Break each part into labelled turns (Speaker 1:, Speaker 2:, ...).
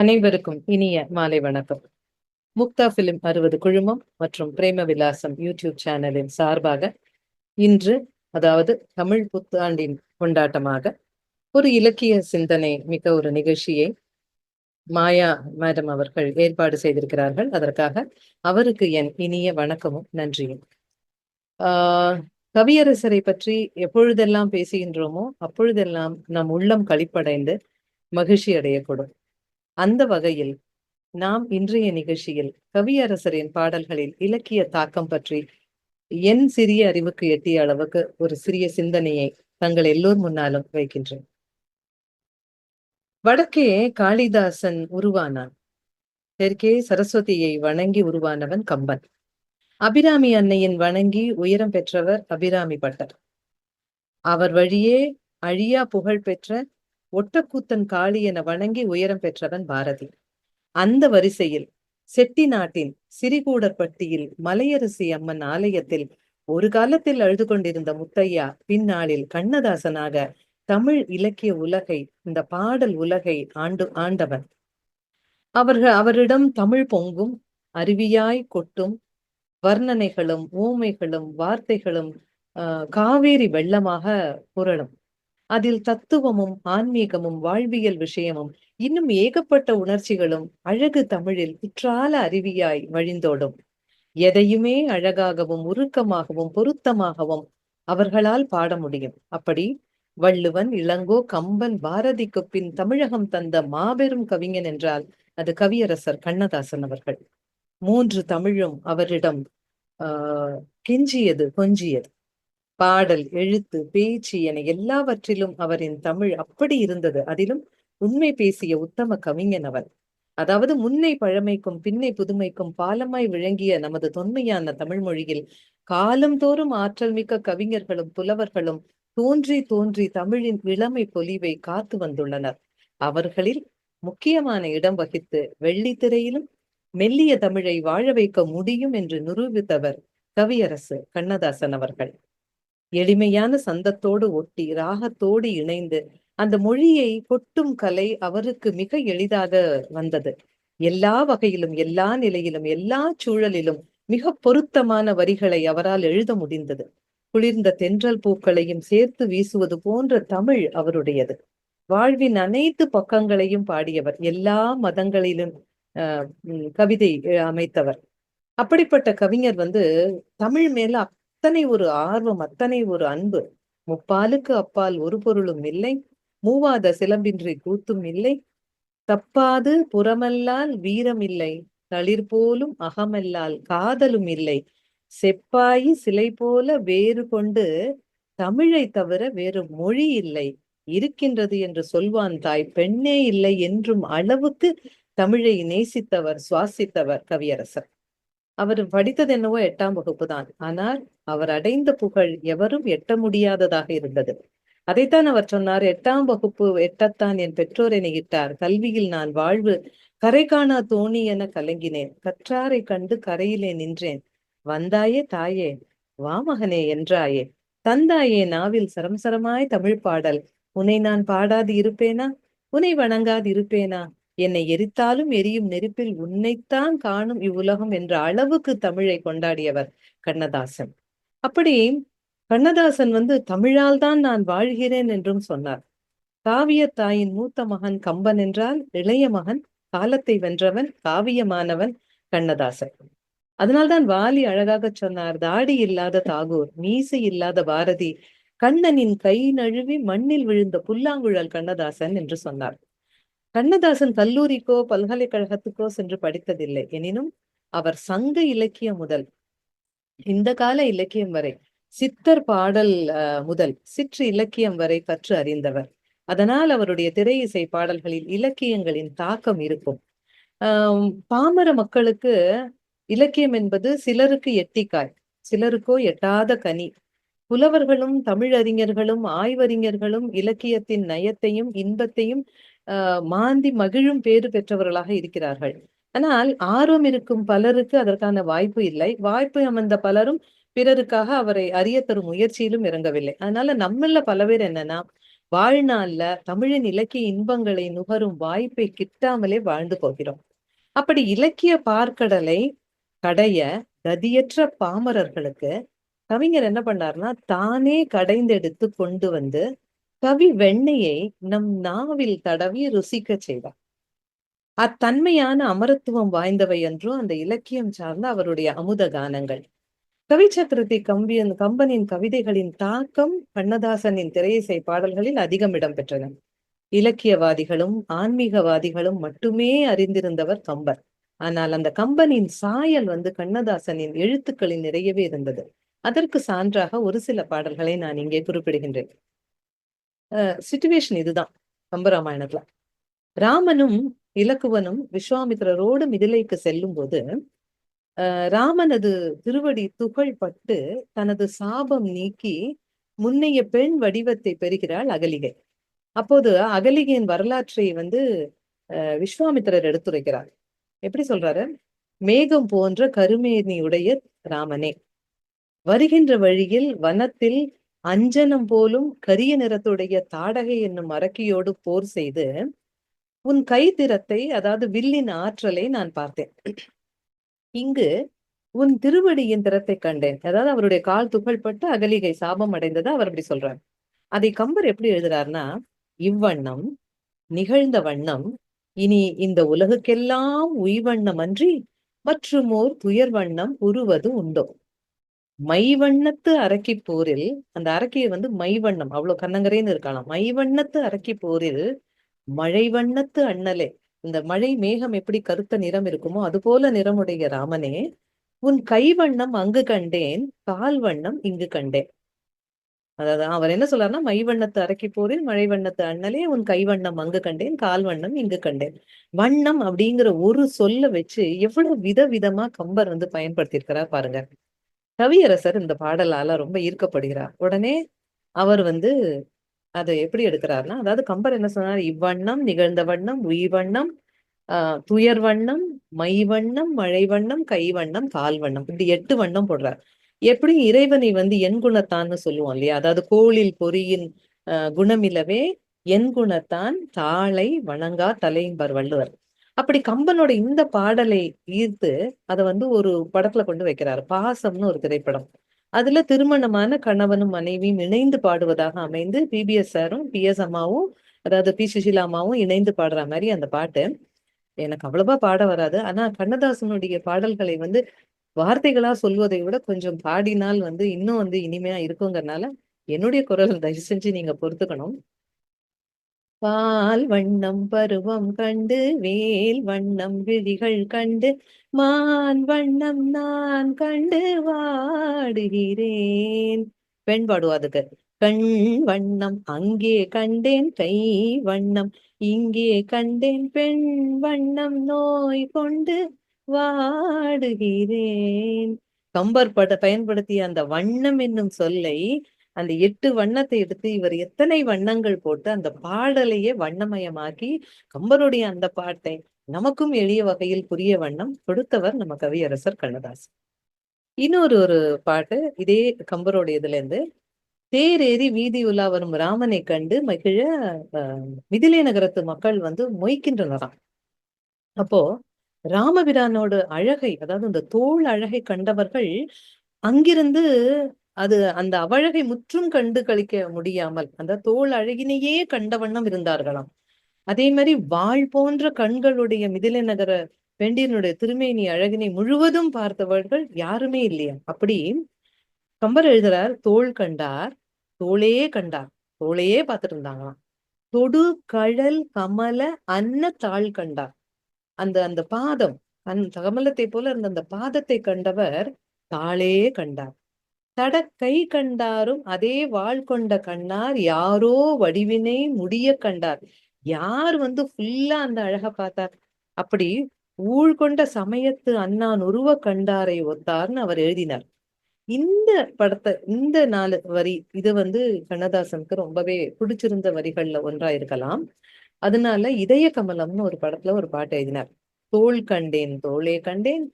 Speaker 1: அனைவருக்கும் இனிய மாலை வணக்கம். முக்தா பிலிம் 60 குழுமம் மற்றும் பிரேம விலாசம் யூடியூப் சேனலின் சார்பாக இன்று, அதாவது தமிழ் புத்தாண்டின் கொண்டாட்டமாக ஒரு இலக்கிய சிந்தனை மிக்க ஒரு நிகழ்ச்சியை மாயா மேடம் அவர்கள் ஏற்பாடு செய்திருக்கிறார்கள். அதற்காக அவருக்கு என் இனிய வணக்கமும் நன்றியும். கவியரசரை பற்றி எப்பொழுதெல்லாம் பேசுகின்றோமோ அப்பொழுதெல்லாம் நம் உள்ளம் களிப்படைந்து மகிழ்ச்சி அடையக்கூடும். அந்த வகையில் நாம் இன்றைய நிகழ்ச்சியில் கவியரசரின் பாடல்களில் இலக்கிய தாக்கம் பற்றி என் சிறிய அறிவுக்கு எட்டிய அளவுக்கு ஒரு சிறிய சிந்தனையை தங்கள் எல்லோர் முன்னாலும் வைக்கின்றேன். வடக்கே காளிதாசன் உருவானான், தெற்கே சரஸ்வதியை வணங்கி உருவானவன் கம்பன். அபிராமி அன்னையின் வணங்கி உயரம் பெற்றவர் அபிராமி பட்டர். அவர் வழியே அழியா புகழ் பெற்ற ஒட்டக்கூத்தன் காளி என வணங்கி உயரம் பெற்றவன் பாரதி. அந்த வரிசையில் செட்டி நாட்டின் சிறிகூடற்பட்டியில் மலையரசி அம்மன் ஆலயத்தில் ஒரு காலத்தில் அழுது கொண்டிருந்த முத்தையா பின்னாளில் கண்ணதாசனாக தமிழ் இலக்கிய உலகை, இந்த பாடல் உலகை ஆண்டவன். அவரிடம் தமிழ் பொங்கும், அருவியாய் கொட்டும், வர்ணனைகளும் ஊமைகளும் வார்த்தைகளும் காவேரி வெள்ளமாக புரளும். அதில் தத்துவமும் ஆன்மீகமும் வாழ்வியல் விஷயமும் இன்னும் ஏகப்பட்ட உணர்ச்சிகளும் அழகு தமிழில் குற்றால அருவியாய் வழிந்தோடும். எதையுமே அழகாகவும் உருக்கமாகவும் பொருத்தமாகவும் அவர்களால் பாட முடியும். அப்படி வள்ளுவன், இளங்கோ, கம்பன், பாரதிக்கு பின் தமிழகம் தந்த மாபெரும் கவிஞன் என்றால் அது கவியரசர் கண்ணதாசன் அவர்கள். மூன்று தமிழும் அவரிடம் கெஞ்சியது, கொஞ்சியது. பாடல், எழுத்து, பேச்சு என எல்லாவற்றிலும் அவரின் தமிழ் அப்படி இருந்தது. அதிலும் உண்மை பேசிய உத்தம கவிஞன் அவர். அதாவது முன்னை பழமைக்கும் பின்னை புதுமைக்கும் பாலமாய் விளங்கிய நமது தொன்மையான தமிழ் மொழியில் காலந்தோறும் ஆற்றல் மிக்க கவிஞர்களும் புலவர்களும் தோன்றி தோன்றி தமிழின் இளமை பொலிவை காத்து வந்துள்ளனர். அவர்களில் முக்கியமான இடம் வகித்து வெள்ளித்திரையிலும் மெல்லிய தமிழை வாழ வைக்க முடியும் என்று நிரூபித்தவர் கவியரசு கண்ணதாசன் அவர்கள். எளிமையான சந்தத்தோடு ஒட்டி ராகத்தோடு இணைந்து அந்த மொழியை கொட்டும் கலை அவருக்கு மிக எளிதாக வந்தது. எல்லா வகையிலும், எல்லா நிலையிலும், எல்லா சூழலிலும் மிக பொருத்தமான வரிகளை அவரால் எழுத முடிந்தது. குளிர்ந்த தென்றல் பூக்களையும் சேர்த்து வீசுவது போன்ற தமிழ் அவருடையது. வாழ்வின் அனைத்து பக்கங்களையும் பாடியவர். எல்லா மதங்களிலும் கவிதை அமைத்தவர். அப்படிப்பட்ட கவிஞர் தமிழ் மேல அத்தனை ஒரு ஆர்வம், அத்தனை ஒரு அன்பு. முப்பாலுக்கு அப்பால் ஒரு பொருளும் இல்லை, மூவாத சிலம்பின்றி கூத்தும் இல்லை, தப்பாது புறமல்லால் வீரம் இல்லை, தளிர் போலும் அகமல்லால் காதலும் இல்லை, செப்பாயி சிலை போல வேறு கொண்டு தமிழை தவிர வேறு மொழி இல்லை, இருக்கின்றது என்று சொல்வான் தாய் பெண்ணே இல்லை என்றும் அளவுக்கு தமிழை நேசித்தவர், சுவாசித்தவர் கவியரசர். அவர் படித்தது என்னவோ 8ஆம் வகுப்பு தான். ஆனால் அவர் அடைந்த புகழ் எவரும் எட்ட முடியாததாக இருந்தது. அதைத்தான் அவர் சொன்னார். 8ஆம் வகுப்பு எட்டத்தான் என் பெற்றோர் என்னை இட்டார், கல்வியில் நான் வாழ்வு கரை காணா தோணி என கலங்கினேன், கற்றாரை கண்டு கரையிலே நின்றேன், வந்தாயே தாயே வாமகனே என்றாயே, தந்தாயே நாவில் சரம் சரமாய் தமிழ் பாடல், உன்னை நான் பாடாது இருப்பேனா, உன்னை வணங்காது இருப்பேனா, என்னை எரித்தாலும் எரியும் நெருப்பில் உன்னைத்தான் காணும் இவ்வுலகம் என்ற அளவுக்கு தமிழை கொண்டாடியவர் கண்ணதாசன். அப்படி கண்ணதாசன் தமிழால் தான் நான் வாழ்கிறேன் என்றும் சொன்னார். காவிய தாயின் மூத்த மகன் கம்பன் என்றால் இளைய மகன் காலத்தை வென்றவன், காவியமானவன் கண்ணதாசன். அதனால்தான் வாலி அழகாக சொன்னார், தாடி இல்லாத தாகூர், மீசை இல்லாத பாரதி, கண்ணனின் கை நழுவி மண்ணில் விழுந்த புல்லாங்குழல் கண்ணதாசன் என்று சொன்னார். கண்ணதாசன் கல்லூரிக்கோ பல்கலைக்கழகத்துக்கோ சென்று படித்ததில்லை. எனினும் அவர் சங்க இலக்கியம் முதல் இந்த கால இலக்கியம் வரை, சித்தர் பாடல் முதல் சிற்று இலக்கியம் வரை கற்று அறிந்தவர். அதனால் அவருடைய திரை இசை பாடல்களில் இலக்கியங்களின் தாக்கம் இருக்கும். பாமர மக்களுக்கு இலக்கியம் என்பது சிலருக்கு எட்டிக்காய், சிலருக்கோ எட்டாத கனி. புலவர்களும் தமிழறிஞர்களும் ஆய்வறிஞர்களும் இலக்கியத்தின் நயத்தையும் இன்பத்தையும் மாந்தி மகிழும் பேறு பெற்றவர்களாக இருக்கிறார்கள். ஆனால் ஆர்வம் இருக்கும் பலருக்கு அதற்கான வாய்ப்பு இல்லை. வாய்ப்பு அமர்ந்த பலரும் பிறருக்காக அவரை அறிய தரும் முயற்சியிலும் இறங்கவில்லை. அதனால நம்மள பல பேர் என்னன்னா, வாழ்நாள்ல தமிழின் இலக்கிய இன்பங்களை நுகரும் வாய்ப்பை கிட்டாமலே வாழ்ந்து போகிறோம். அப்படி இலக்கிய பார்க்கடலை கடைய கதியற்ற பாமரர்களுக்கு கவிஞர் என்ன பண்ணாருன்னா, தானே கடைந்தெடுத்து கொண்டு வந்து கவி வெண்ணெயை நம் நாவில் தடவி ருசிக்க செய்தார். அத்தன்மையான அமரத்துவம் வாய்ந்தவை என்றும் அந்த இலக்கியம் சார்ந்த அவருடைய அமுத கானங்கள். கவி சக்கரவர்த்தி கம்பனின் கவிதைகளின் தாக்கம் கண்ணதாசனின் திரையிசை பாடல்களில் அதிகம் இடம்பெற்றன. இலக்கியவாதிகளும் ஆன்மீகவாதிகளும் மட்டுமே அறிந்திருந்தவர் கம்பர். ஆனால் அந்த கம்பனின் சாயல் கண்ணதாசனின் எழுத்துக்களில் நிறையவே இருந்தது. அதற்கு சான்றாக ஒரு சில பாடல்களை நான் இங்கே குறிப்பிடுகின்றேன். சிச்சுவேஷன் இதுதான் கம்பராமாயணத்துல. ராமனும் இலக்குவனும் விஸ்வாமித்திரரோடு மிதிலைக்கு செல்லும் போது ராமனது திருவடி துகள் பட்டு தனது சாபம் நீக்கி முன்னைய பெண் வடிவத்தை பெறுகிறாள் அகலிகை. அப்போது அகலிகையின் வரலாற்றை விஸ்வாமித்திரர் எடுத்துரைக்கிறார். எப்படி சொல்றாரு? மேகம் போன்ற கருமேனியுடைய ராமனே, வருகின்ற வழியில் வனத்தில் அஞ்சனம் போலும் கரிய நிறத்துடைய தாடகை என்னும் அரக்கியோடு போர் செய்து உன் கைத்திறத்தை, அதாவது வில்லின் ஆற்றலை நான் பார்த்தேன். இங்கு உன் திருவடியின் திறத்தை கண்டேன். அதாவது அவருடைய கால் துகள்பட்டு அகலிகை சாபம் அடைந்ததை அவர் அப்படி சொல்றார். அதை கம்பர் எப்படி எழுதுறாருன்னா, இவ்வண்ணம் நிகழ்ந்த வண்ணம் இனி இந்த உலகுக்கெல்லாம் உய்வண்ணம் அன்றி மற்றுமோர் துயர் வண்ணம் உருவது உண்டோ. மைவண்ணத்து அரக்கி போரில், அந்த அரக்கியை மைவண்ணம், அவ்வளவு கண்ணங்கரேன்னு இருக்கலாம். மைவண்ணத்து அரக்கி போரில் மழை வண்ணத்து அண்ணலே, இந்த மழை மேகம் எப்படி கருத்த நிறம் இருக்குமோ அது போல நிறமுடைய ராமனே, உன் கைவண்ணம் அங்கு கண்டேன், கால் வண்ணம் இங்கு கண்டேன். அதாவது அவர் என்ன சொல்றாருன்னா, மைவண்ணத்து அரக்கி போரில் மழை வண்ணத்து அண்ணலே, உன் கைவண்ணம் அங்கு கண்டேன், கால் வண்ணம் இங்கு கண்டேன். வண்ணம் அப்படிங்கிற ஒரு சொல்ல வச்சு எவ்வளவு விதவிதமா கம்பர் பயன்படுத்தியிருக்கிறார் பாருங்க. கவியரசர் இந்த பாடலால ரொம்ப ஈர்க்கப்படுகிறார். உடனே அவர் அதை எப்படி எடுக்கிறாருன்னா, அதாவது கம்பர் என்ன சொன்னார்? இவ்வண்ணம் நிகழ்ந்த வண்ணம் உய்வண்ணம், துயர் வண்ணம், மை வண்ணம், மழை வண்ணம், கை வண்ணம், கால் வண்ணம், இப்படி 8 வண்ணம் போடுறார். எப்படி இறைவனை என் குணத்தான்னு சொல்லுவோம் இல்லையா? அதாவது கோளில் பொறியின் குணமிலவே என் குணத்தான் தாளை வணங்கா தலைம்பர் வள்ளுவர். அப்படி கம்பனோட இந்த பாடலை ஈர்த்து அதை ஒரு படத்துல கொண்டு வைக்கிறாரு. பாசம்னு ஒரு திரைப்படம். அதுல திருமணமான கணவனும் மனைவியும் இணைந்து பாடுவதாக அமைந்து பிபிஎஸ் சாரும் பிஎஸ் அம்மாவும், அதாவது பி சுஷிலா அம்மாவும் இணைந்து பாடுற மாதிரி அந்த பாட்டு. எனக்கு அவ்வளவா பாட வராது. ஆனா கண்ணதாசனுடைய பாடல்களை வார்த்தைகளா சொல்வதை விட கொஞ்சம் பாடினால் இன்னும் இனிமையா இருக்குங்கிறதுனால என்னுடைய குரல் தயவு செஞ்சு நீங்க பொறுத்துக்கணும். பால் வண்ணம் பருவம் கண்டு வேல் வண்ணம் விழிகள் கண்டு மான் வண்ணம் நான் கண்டு வாடுகிறேன். பெண் பாடுவாதுக்கு. கண் வண்ணம் அங்கே கண்டேன், கை வண்ணம் இங்கே கண்டேன், பெண் வண்ணம் நோய் கொண்டு வாடுகிறேன். கம்பர் பயன்படுத்திய அந்த வண்ணம் என்னும் சொல்லை, அந்த 8 வண்ணத்தை எடுத்து இவர் எத்தனை வண்ணங்கள் போட்டு அந்த பாடலையே வண்ணமயமாக்கி கம்பருடைய அந்த பாட்டை நமக்கும் எளிய வகையில் புரிய வண்ணம் கொடுத்தவர் நம்ம கவியரசர் கண்ணதாசன். இன்னொரு பாட்டு இதே கம்பருடைய இதுல இருந்து, தேரேறி வீதி உலா வரும் ராமனை கண்டு மகிழ மிதிலை நகரத்து மக்கள் மொய்க்கின்றனராம். அப்போ ராமபிரானோட அழகை, அதாவது இந்த தோல் அழகை கண்டவர்கள் அங்கிருந்து அந்த அவழகை முற்றும் கண்டு கழிக்க முடியாமல் அந்த தோல் அழகினையே கண்ட வண்ணம் இருந்தார்களாம். அதே மாதிரி வாழ் போன்ற கண்களுடைய மிதிலை நகர பெண்டினுடைய திருமேனி அழகினை முழுவதும் பார்த்தவர்கள் யாருமே இல்லையா. அப்படி கம்பர் எழுதுறார், தோள் கண்டார், தோளே கண்டார், தோளையே பார்த்துட்டு இருந்தாங்களாம். தொடு கழல் கமல அன்ன தாள் கண்டார். அந்த பாதம் கமலத்தை போல இருந்த அந்த பாதத்தை கண்டவர் தாளே கண்டார். தட கை கண்டாரும் அதே வாழ் கொண்ட கண்ணார் யாரோ வடிவினை முடிய கண்டார். யார் ஃபுல்லா அந்த அழக பார்த்தார்? அப்படி ஊழ் கொண்ட சமயத்து அண்ணான் உருவ கண்டாரை ஒத்தார்னு அவர் எழுதினார். இந்த படத்தை, இந்த 4 வரி இது கண்ணதாசனுக்கு ரொம்பவே பிடிச்சிருந்த வரிகள்ல ஒன்றா இருக்கலாம். அதனால இதய கமலம்னு ஒரு படத்துல ஒரு பாட்டு எழுதினார். தோள் கண்டேன், தோளே கண்டேன்,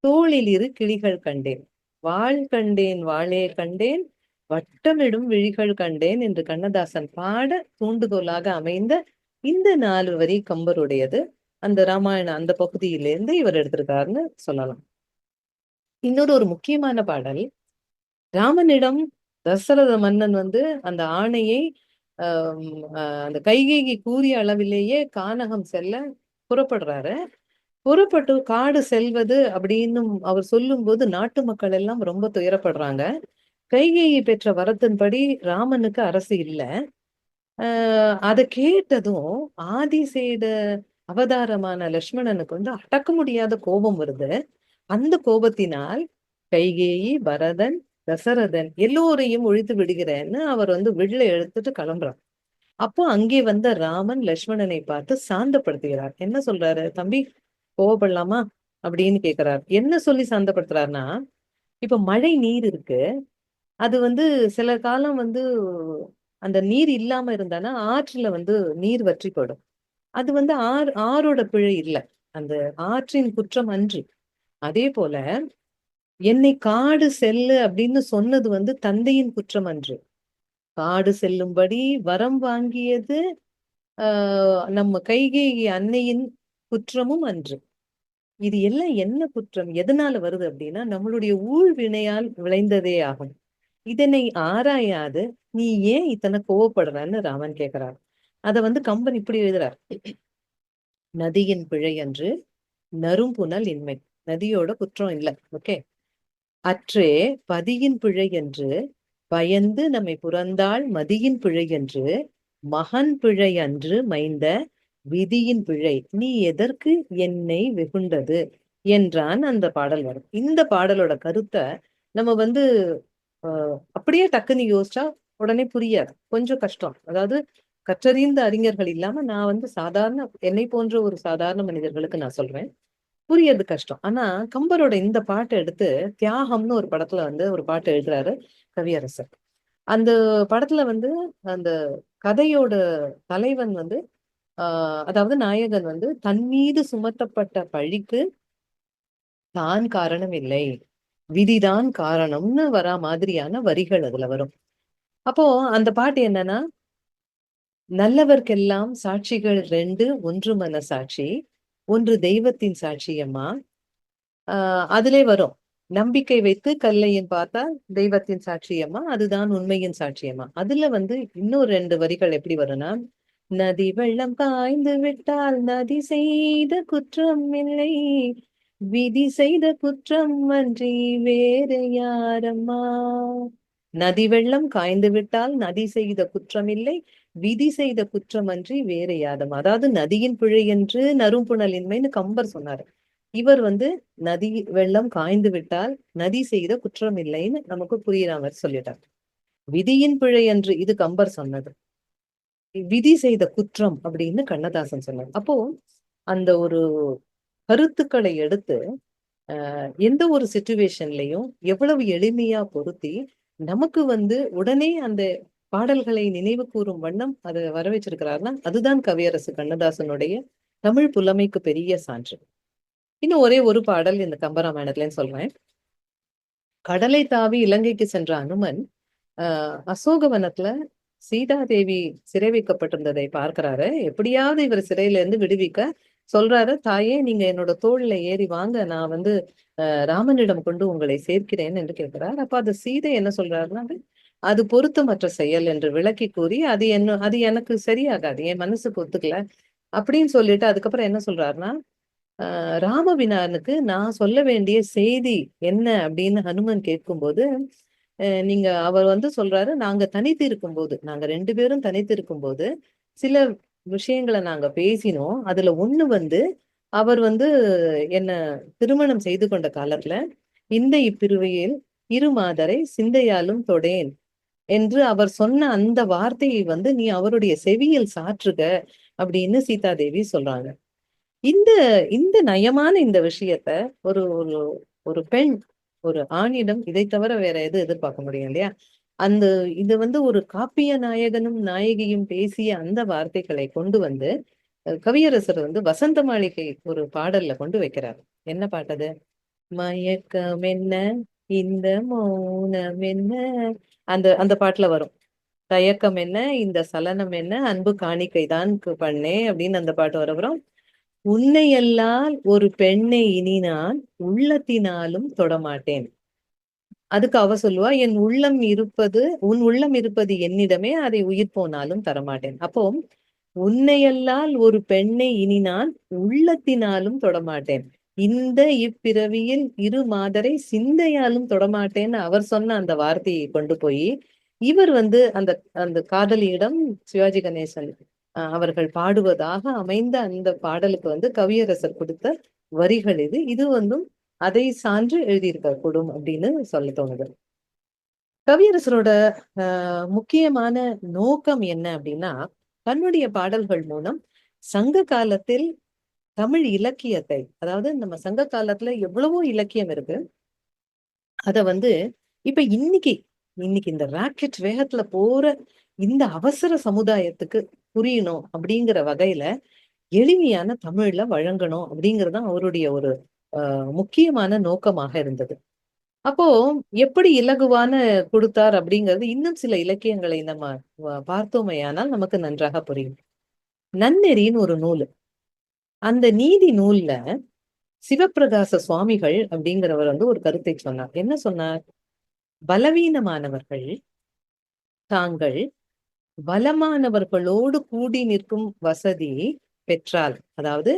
Speaker 1: தோளில் இரு கிளிகள் கண்டேன், வாழ் கண்டேன், வாளே கண்டேன், வட்டமிடும் விழிகள் கண்டேன் என்று கண்ணதாசன் பாட தூண்டுகோலாக அமைந்த இந்த 4 வரி கம்பருடையது. அந்த ராமாயணம் அந்த பகுதியிலிருந்து இவர் எடுத்திருக்காருன்னு சொல்லலாம். இன்னொரு ஒரு முக்கியமான பாடல், ராமனிடம் தசரத மன்னன் வந்து அந்த ஆணையை அந்த கைகேயி கூறிய அளவிலேயே கானகம் செல்ல புறப்படுறாரு. புறப்பட்டு காடு செல்வது அப்படின்னு அவர் சொல்லும்போது நாட்டு மக்கள் எல்லாம் ரொம்ப துயரப்படுறாங்க. கைகேயி பெற்ற வரத்தின்படி ராமனுக்கு அரசு இல்ல. அத கேட்டதும் ஆதிசேட அவதாரமான லட்சுமணனுக்கு வந்து அடக்க முடியாத கோபம் வருது. அந்த கோபத்தினால் கைகேயி, பரதன், தசரதன் எல்லோரையும் ஒழித்து விடுகிறேன்னு அவர் வந்து வில்ல எடுத்துட்டு கிளம்புறார். அப்போ அங்கே வந்த ராமன் லட்சுமணனை பார்த்து சாந்தப்படுத்துகிறார். என்ன சொல்றாரு? தம்பி, கோவப்படலாமா அப்படின்னு கேக்குறாரு. என்ன சொல்லி சாந்தப்படுத்துறாருன்னா, இப்ப மழை நீர் இருக்கு. அது வந்து சில காலம் வந்து அந்த நீர் இல்லாம இருந்தானா ஆற்றுல வந்து நீர் வற்றி போயிடும். அது வந்து ஆறோட பிழை இல்ல. அந்த ஆற்றின் குற்றம் அன்று. அதே போல என்னை காடு செல்லு அப்படின்னு சொன்னது வந்து தந்தையின் குற்றம் அன்று. காடு செல்லும்படி வரம் வாங்கியது நம்ம கைகேயி அன்னையின் குற்றமும் அன்று. இது எல்லாம் என்ன குற்றம்? எதனால வருது அப்படின்னா நம்மளுடைய ஊழ்வினையால் விளைந்ததே ஆகும். இதனை ஆராயாது நீ ஏன் இத்தனை கோவப்படுறன்னு ராமன் கேக்குறார். அத வந்து கம்பன் இப்படி எழுதுறார். நதியின் பிழை அன்று நறும்புனல் இன்மை. நதியோட குற்றம் இல்ல. ஓகே. அற்றே பதியின் பிழை என்று பயந்து நம்மை புறந்தாள் மதியின் பிழை என்று மகன் பிழை அன்று மைந்த விதியின் பிழை நீ எதற்கு என்னை வெகுண்டது என்றான். அந்த பாடல் வரும். இந்த பாடலோட கருத்தை நம்ம வந்து அப்படியே டக்குன்னு யோசிச்சா உடனே புரியாது. கொஞ்சம் கஷ்டம். அதாவது கற்றறிந்த அறிஞர்கள் இல்லாம நான் வந்து சாதாரண என்னை போன்ற ஒரு சாதாரண மனிதர்களுக்கு நான் சொல்றேன். புரியறது கஷ்டம். ஆனா கம்பரோட இந்த பாட்டை எடுத்து தியாகம்னு ஒரு படத்துல வந்து ஒரு பாட்டு எழுதுறாரு கவியரசர். அந்த படத்துல வந்து அந்த கதையோட தலைவன் வந்து அதாவது நாயகன் வந்து தன் மீது சுமத்தப்பட்ட பழிக்கு தான் காரணம் இல்லை, விதிதான் காரணம்னு வரா மாதிரியான வரிகள் அதுல வரும். அப்போ அந்த பாட்டு என்னன்னா, நல்லவர்க்கெல்லாம் சாட்சிகள் 2, ஒன்று மனசாட்சி, ஒன்று தெய்வத்தின் சாட்சியம்மா. அதிலே வரும், நம்பிக்கை வைத்து கல்லையின் பார்த்தா தெய்வத்தின் சாட்சியம்மா, அதுதான் உண்மையின் சாட்சியம்மா. அதுல வந்து இன்னும் 2 வரிகள் எப்படி வரும்னா, நதி வெள்ளம் பாய்ந்து விட்டால் நதி செய்த குற்றம் இல்லை, விதி செய்த குற்றம் அன்றி வேறு யாரம்மா. நதி வெள்ளம் காய்ந்து விட்டால் நதி செய்த குற்றம் இல்லை, விதி செய்த குற்றம் அன்றி வேறு யாதம். அதாவது நதியின் பிழை என்று நறும்புணலின்மைன்னு கம்பர் சொன்னாரு. இவர் வந்து நதி வெள்ளம் காய்ந்து விட்டால் நதி செய்த குற்றம் இல்லைன்னு நமக்கு புரியுற மாதிரி சொல்லிட்டார். விதியின் பிழை என்று இது கம்பர் சொன்னது, விதி செய்த குற்றம் அப்படின்னு கண்ணதாசன் சொன்னார். அப்போ அந்த ஒரு கருத்துக்களை எடுத்து எந்த ஒரு சிச்சுவேஷன்லயும் எவ்வளவு எளிமையா பொருத்தி நமக்கு வந்து உடனே அந்த பாடல்களை நினைவு கூறும் வண்ணம் அதை வர வச்சிருக்கிறாருன்னா அதுதான் கவியரசு கண்ணதாசனுடைய தமிழ் புலமைக்கு பெரிய சான்று. இன்னும் ஒரே ஒரு பாடல் இந்த கம்பராமாயணத்துலன்னு சொல்றேன். கடலை தாவி இலங்கைக்கு சென்ற அனுமன் அசோகவனத்துல சீதாதேவி சிறை வைக்கப்பட்டிருந்ததை பார்க்கிறாரு. எப்படியாவது இவர் சிறையில இருந்து விடுவிக்க சொல்றாரு. தாயே, நீங்க என்னோட தோல்ல ஏறி வாங்க, நான் வந்து ராமனிடம் கொண்டு உங்களை சேர்க்கிறேன் என்று கேட்கிறார். அப்ப அது சீதை என்ன சொல்றாருன்னா, அது பொருத்தமற்ற செயல் என்று விளக்கி கூறி, அது எனக்கு சரியாகாது, என் மனசுக்கு ஒத்துக்கல அப்படின்னு சொல்லிட்டு அதுக்கப்புறம் என்ன சொல்றாருன்னா, ராமபிரானுக்கு நான் சொல்ல வேண்டிய செய்தி என்ன அப்படின்னு ஹனுமன் கேட்கும்போது, நீங்க அவர் வந்து சொல்றாரு, நாங்க தனித்து இருக்கும்போது, நாங்க 2 பேரும் தனித்து இருக்கும்போது சில விஷயங்களை நாங்க பேசினோம். அதுல ஒண்ணு வந்து அவர் வந்து என்ன திருமணம் செய்து கொண்ட காலத்துல இந்த இப்பிரிவையில் இருமாதரை சிந்தையாலும் தொடேன் என்று அவர் சொன்ன அந்த வார்த்தையை வந்து நீ அவருடைய செவியில் சாற்றுக அப்படின்னு சீதாதேவி சொல்றாங்க. இந்த இந்த நயமான இந்த விஷயத்த ஒரு ஒரு ஒரு பெண் ஒரு ஆணிடம் இதை தவிர வேற எது எதிர்பார்க்க முடியும் இல்லையா? அந்த இது வந்து ஒரு காப்பிய நாயகனும் நாயகியும் பேசிய அந்த வார்த்தைகளை கொண்டு வந்து கவியரசர் வந்து வசந்த மாளிகை ஒரு பாடல்ல கொண்டு வைக்கிறார். என்ன பாட்டது? மயக்கம் என்ன இந்த மௌனம் என்ன, அந்த அந்த பாட்டுல வரும். தயக்கம் என்ன, இந்த சலனம் என்ன, அன்பு காணிக்கைதான் பண்ணேன் அப்படின்னு அந்த பாட்டு வரப்புறம், உன்னையல்லால் ஒரு பெண்ணை இனி நான் உள்ளத்தினாலும் தொடமாட்டேன். அதுக்கு அவ சொல்லுவா, என் உள்ளம் இருப்பது, உன் உள்ளம் இருப்பது என்னிடமே, அதை உயிர் போனாலும் தரமாட்டேன். அப்போ உன்னையல்லால் ஒரு பெண்ணை இனி நான் உள்ளத்தினாலும் தொடமாட்டேன், இந்த இப்பிறவியில் இரு மாதரை சிந்தையாலும் தொடமாட்டேன்னு அவர் சொன்ன அந்த வார்த்தையை கொண்டு போய் இவர் வந்து அந்த அந்த காதலியிடம் சிவாஜி கணேசன் அவர்கள் பாடுவதாக அமைந்த அந்த பாடலுக்கு வந்து கவியரசர் கொடுத்த வரிகள் இது. இது வந்து அதை சான்று எழுதியிருக்க கூடும் அப்படின்னு சொல்ல தோணுது. கவியரசரோட முக்கியமான நோக்கம் என்ன அப்படின்னா, தன்னுடைய பாடல்கள் மூலம் சங்க காலத்தில் தமிழ் இலக்கியத்தை, அதாவது நம்ம சங்க காலத்துல எவ்வளவோ இலக்கியம் இருக்கு, அத வந்து இப்ப இன்னைக்கு இந்த ராக்கெட் வேகத்துல போற இந்த அவசர சமுதாயத்துக்கு புரியணும் அப்படிங்கிற வகையில எளிமையான தமிழ்ல வழங்கணும் அப்படிங்கறதுதான் அவருடைய ஒரு முக்கியமான நோக்கமாக இருந்தது. அப்போ எப்படி இலகுவான கொடுத்தார் அப்படிங்கிறது இன்னும் சில இலக்கியங்களை நம்ம பார்த்தோமையானால் நமக்கு நன்றாக புரியும். நன்னெறின்னு ஒரு நூல், அந்த நீதி நூல்ல சிவப்பிரகாச சுவாமிகள் அப்படிங்கிறவர் வந்து ஒரு கருத்தை சொன்னார். என்ன சொன்னார்? பலவீனமானவர்கள் தாங்கள் பலமானவர்களோடு கூடி நிற்கும் வசதி பெற்றால், அதாவது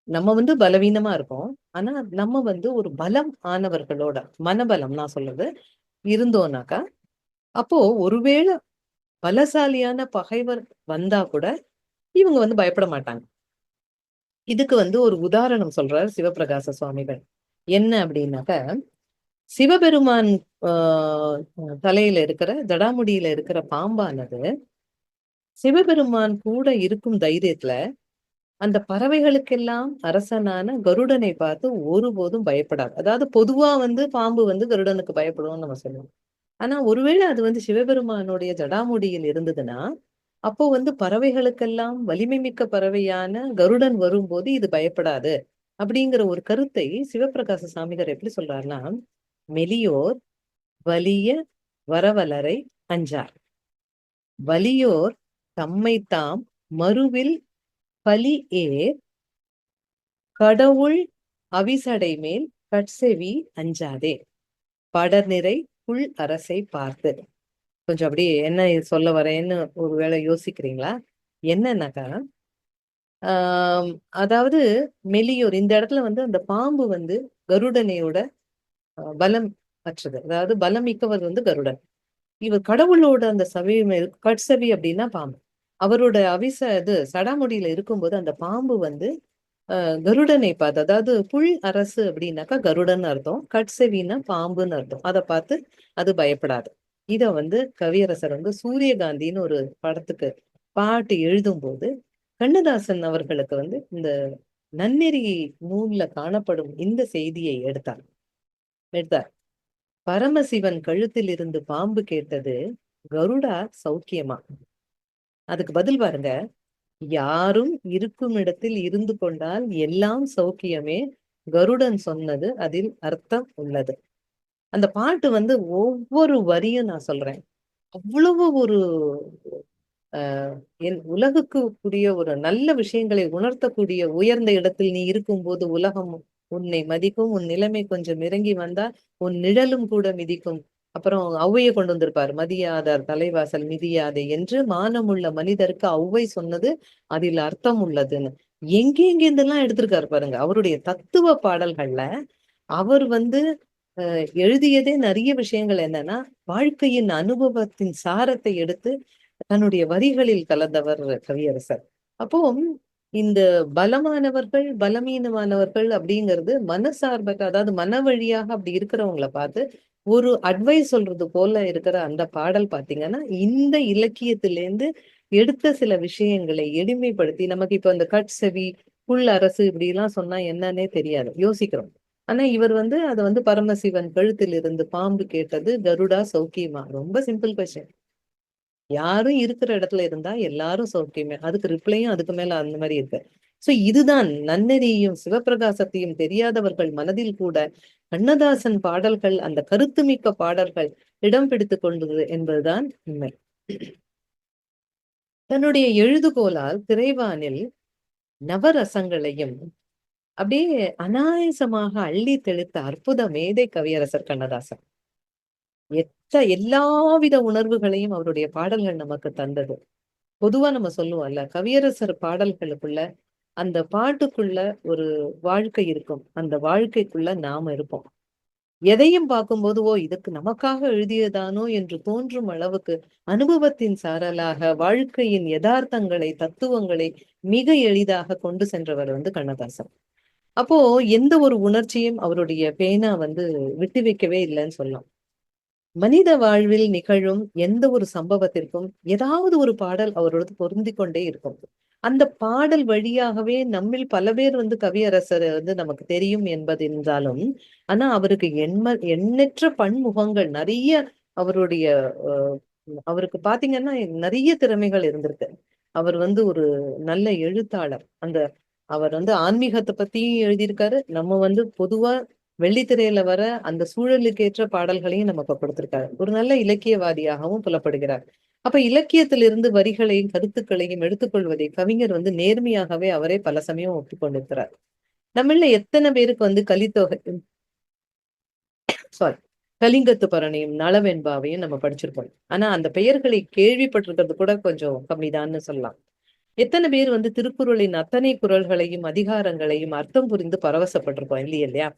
Speaker 1: நம்ம வந்து பலவீனமா இருக்கோம், ஆனா நம்ம வந்து ஒரு பலம் ஆனவர்களோட, மனபலம் நான் சொல்றது, இருந்தோம்னாக்கா, அப்போ ஒருவேளை பலசாலியான பகைவர் வந்தா கூட இவங்க வந்து பயப்பட மாட்டாங்க. இதுக்கு வந்து ஒரு உதாரணம் சொல்றாரு சிவப்பிரகாச சுவாமிகள். என்ன அப்படின்னாக்க, சிவபெருமான் தலையில இருக்கிற ஜடாமுடியில இருக்கிற பாம்பானது சிவபெருமான் கூட இருக்கும் தைரியத்துல அந்த பறவைகளுக்கெல்லாம் அரசனான கருடனை பார்த்து ஒருபோதும் பயப்படாது. அதாவது பொதுவா வந்து பாம்பு வந்து கருடனுக்கு பயப்படும்னு நம்ம சொல்லுவோம். ஆனா ஒருவேளை அது வந்து சிவபெருமானுடைய ஜடாமுடியில் இருந்ததுன்னா, அப்போ வந்து பறவைகளுக்கெல்லாம் வலிமை மிக்க பறவையான கருடன் வரும்போது இது பயப்படாது அப்படிங்கிற ஒரு கருத்தை சிவப்பிரகாச சாமிகள் எப்படி சொல்றாருன்னா, மெலியோர் வலிய வரவலரை அஞ்சார், வலியோர் தம்மைத்தாம் மறுவில் பலி ஏர் கடவுள் அவிசடை மேல் கட்செவி அஞ்சாதே, படர்நிறை புல் அரசை பார்த்து. கொஞ்சம் அப்படியே என்ன சொல்ல வரேன்னு ஒருவேளை யோசிக்கிறீங்களா? என்னன்னாக்கா, அதாவது மெலியோர் இந்த இடத்துல வந்து அந்த பாம்பு வந்து கருடனையோட பலம் அற்றது, அதாவது பலம் மிக்கவர் வந்து கருடன். இவர் கடவுளோட அந்த கட்சவி அப்படின்னா பாம்பு. அவரோட இது சடாமுடியில இருக்கும்போது அந்த பாம்பு வந்து கருடனை பார்த்து, அதாவது புல் அரசு அப்படின்னாக்கா கருடன் அர்த்தம், கட்செவின்னா பாம்புன்னு அர்த்தம். அதை பார்த்து அது பயப்படாது. இத வந்து கவியரசர் வந்து சூரியகாந்தின்னு ஒரு படத்துக்கு பாட்டு எழுதும் போது கண்ணதாசன் அவர்களுக்கு வந்து இந்த நன்னெறி நூல்ல காணப்படும் இந்த செய்தியை எடுத்தார். பரமசிவன் கழுத்தில் இருந்து பாம்பு கேட்டது, கருடா சௌக்கியமா? அதுக்கு பதில் பாருங்க, யாரும் இருக்கும் இடத்தில் இருந்து கொண்டால் எல்லாம் சௌக்கியமே, கருடன் சொன்னது அதில் அர்த்தம் உள்ளது. அந்த பாட்டு வந்து ஒவ்வொரு வரியும் நான் சொல்றேன், அவ்வளவு ஒரு என் உலகுக்கு கூடிய ஒரு நல்ல விஷயங்களை உணர்த்தக்கூடிய உயர்ந்த இடத்தில் நீ இருக்கும்போது உலகம் உன்னை மதிக்கும், உன் நிலைமை கொஞ்சம் இறங்கி வந்தா உன் நிழலும் கூட மிதிக்கும். அப்புறம் ஔவையை கொண்டு வந்திருப்பார், மதியாதார் தலைவாசல் மிதியாதே என்று மானமுள்ள மனிதருக்கு ஔவை சொன்னது அதில் அர்த்தம் உள்ளதுன்னு எங்கெங்கெந்தெல்லாம் எடுத்திருக்காரு பாருங்க. அவருடைய தத்துவ பாடல்கள்ல அவர் வந்து எழுதியதே நிறைய விஷயங்கள் என்னன்னா, வாழ்க்கையின் அனுபவத்தின் சாரத்தை எடுத்து தன்னுடைய வரிகளில் கலந்தவர் கவியரசர். அப்போ இந்த பலமானவர்கள் பலமீனமானவர்கள் அப்படிங்கிறது மனசார்பக, அதாவது மன வழியாக அப்படி இருக்கிறவங்களை பார்த்து ஒரு அட்வைஸ் சொல்றது போல இருக்கிற அந்த பாடல் பாத்தீங்கன்னா, இந்த இலக்கியத்திலேருந்து எடுத்த சில விஷயங்களை எளிமைப்படுத்தி, நமக்கு இப்ப இந்த கட்செவி புல் அரசு இப்படி எல்லாம் சொன்னா என்னன்னே தெரியாது, யோசிக்கிறோம். ஆனா இவர் வந்து அதை வந்து பரமசிவன் கழுத்தில் இருந்து பாம்பு கேட்டது, கருடா சௌக்கியமா? ரொம்ப சிம்பிள் கொஸ்டின். யாரும் இருக்கிற இடத்துல இருந்தா எல்லாரும் சௌக்கியமே. அதுக்கு ரிப்ளையும் அதுக்கு மேல அந்த மாதிரி இருக்கு. சோ இதுதான் நன்னெறியும் சிவப்பிரகாசத்தையும் தெரியாதவர்கள் மனதில் கூட கண்ணதாசன் பாடல்கள், அந்த கருத்துமிக்க பாடல்கள் இடம் பிடித்துக் கொண்டது என்பதுதான் உண்மை. தன்னுடைய எழுதுகோலால் திரைவானில் நவரசங்களையும் அப்படியே அனாயசமாக அள்ளி தெளித்த அற்புத மேதை கவியரசர் கண்ணதாசன். எல்லாவித உணர்வுகளையும் அவருடைய பாடல்கள் நமக்கு தந்தது. பொதுவா நம்ம சொல்லுவோம்ல, கவியரசர் பாடல்களுக்குள்ள அந்த பாட்டுக்குள்ள ஒரு வாழ்க்கை இருக்கும், அந்த வாழ்க்கைக்குள்ள நாம இருப்போம். எதையும் பார்க்கும்போது ஓ இதுக்கு நமக்காக எழுதியதானோ என்று தோன்றும் அளவுக்கு அனுபவத்தின் சாரலாக வாழ்க்கையின் யதார்த்தங்களை, தத்துவங்களை மிக எளிதாக கொண்டு சென்றவர் கண்ணதாசன். அப்போ எந்த ஒரு உணர்ச்சியும் அவருடைய பேனா விட்டு வைக்கவே இல்லைன்னு சொல்லலாம். மனித வாழ்வில் நிகழும் எந்த ஒரு சம்பவத்திற்கும் ஏதாவது ஒரு பாடல் அவரோடு பொருந்தி கொண்டே இருக்கும். அந்த பாடல் வழியாகவே நம்மில் பல பேர் கவியரசர் நமக்கு தெரியும் என்பது என்றாலும், ஆனா அவருக்கு எண்ணற்ற பன்முகங்கள் நிறைய அவருடைய அவருக்கு பாத்தீங்கன்னா நிறைய திறமைகள் இருந்திருக்கு. அவர் ஒரு நல்ல எழுத்தாளர். அவர் ஆன்மீகத்தை பத்தி எழுதியிருக்காரு. நம்ம பொதுவா வெள்ளித்திரையில வர அந்த சூழலுக்கு ஏற்ற பாடல்களையும் நமக்கு கொடுத்திருக்காரு. ஒரு நல்ல இலக்கியவாதியாகவும் புலப்படுகிறார். அப்ப இலக்கியத்திலிருந்து வரிகளையும் கருத்துக்களையும் எடுத்துக்கொள்வதை கவிஞர் நேர்மையாகவே அவரே பல சமயம் ஒப்புக்கொண்டிருக்கிறார். நம்மள எத்தனை பேருக்கு கலித்தொகை சாரி கலிங்கத்து பரணியும் நளவெண்பாவையும் நம்ம படிச்சிருப்போம். ஆனா அந்த பெயர்களை கேள்விப்பட்டிருக்கிறது கூட கொஞ்சம் கம்மிதான்னு சொல்லலாம். எத்தனை பேர் திருக்குறளின் அத்தனை குறள்களையும் அதிகாரங்களையும் அர்த்தம் புரிந்து பரவசப்பட்டிருப்போம் இல்லையா?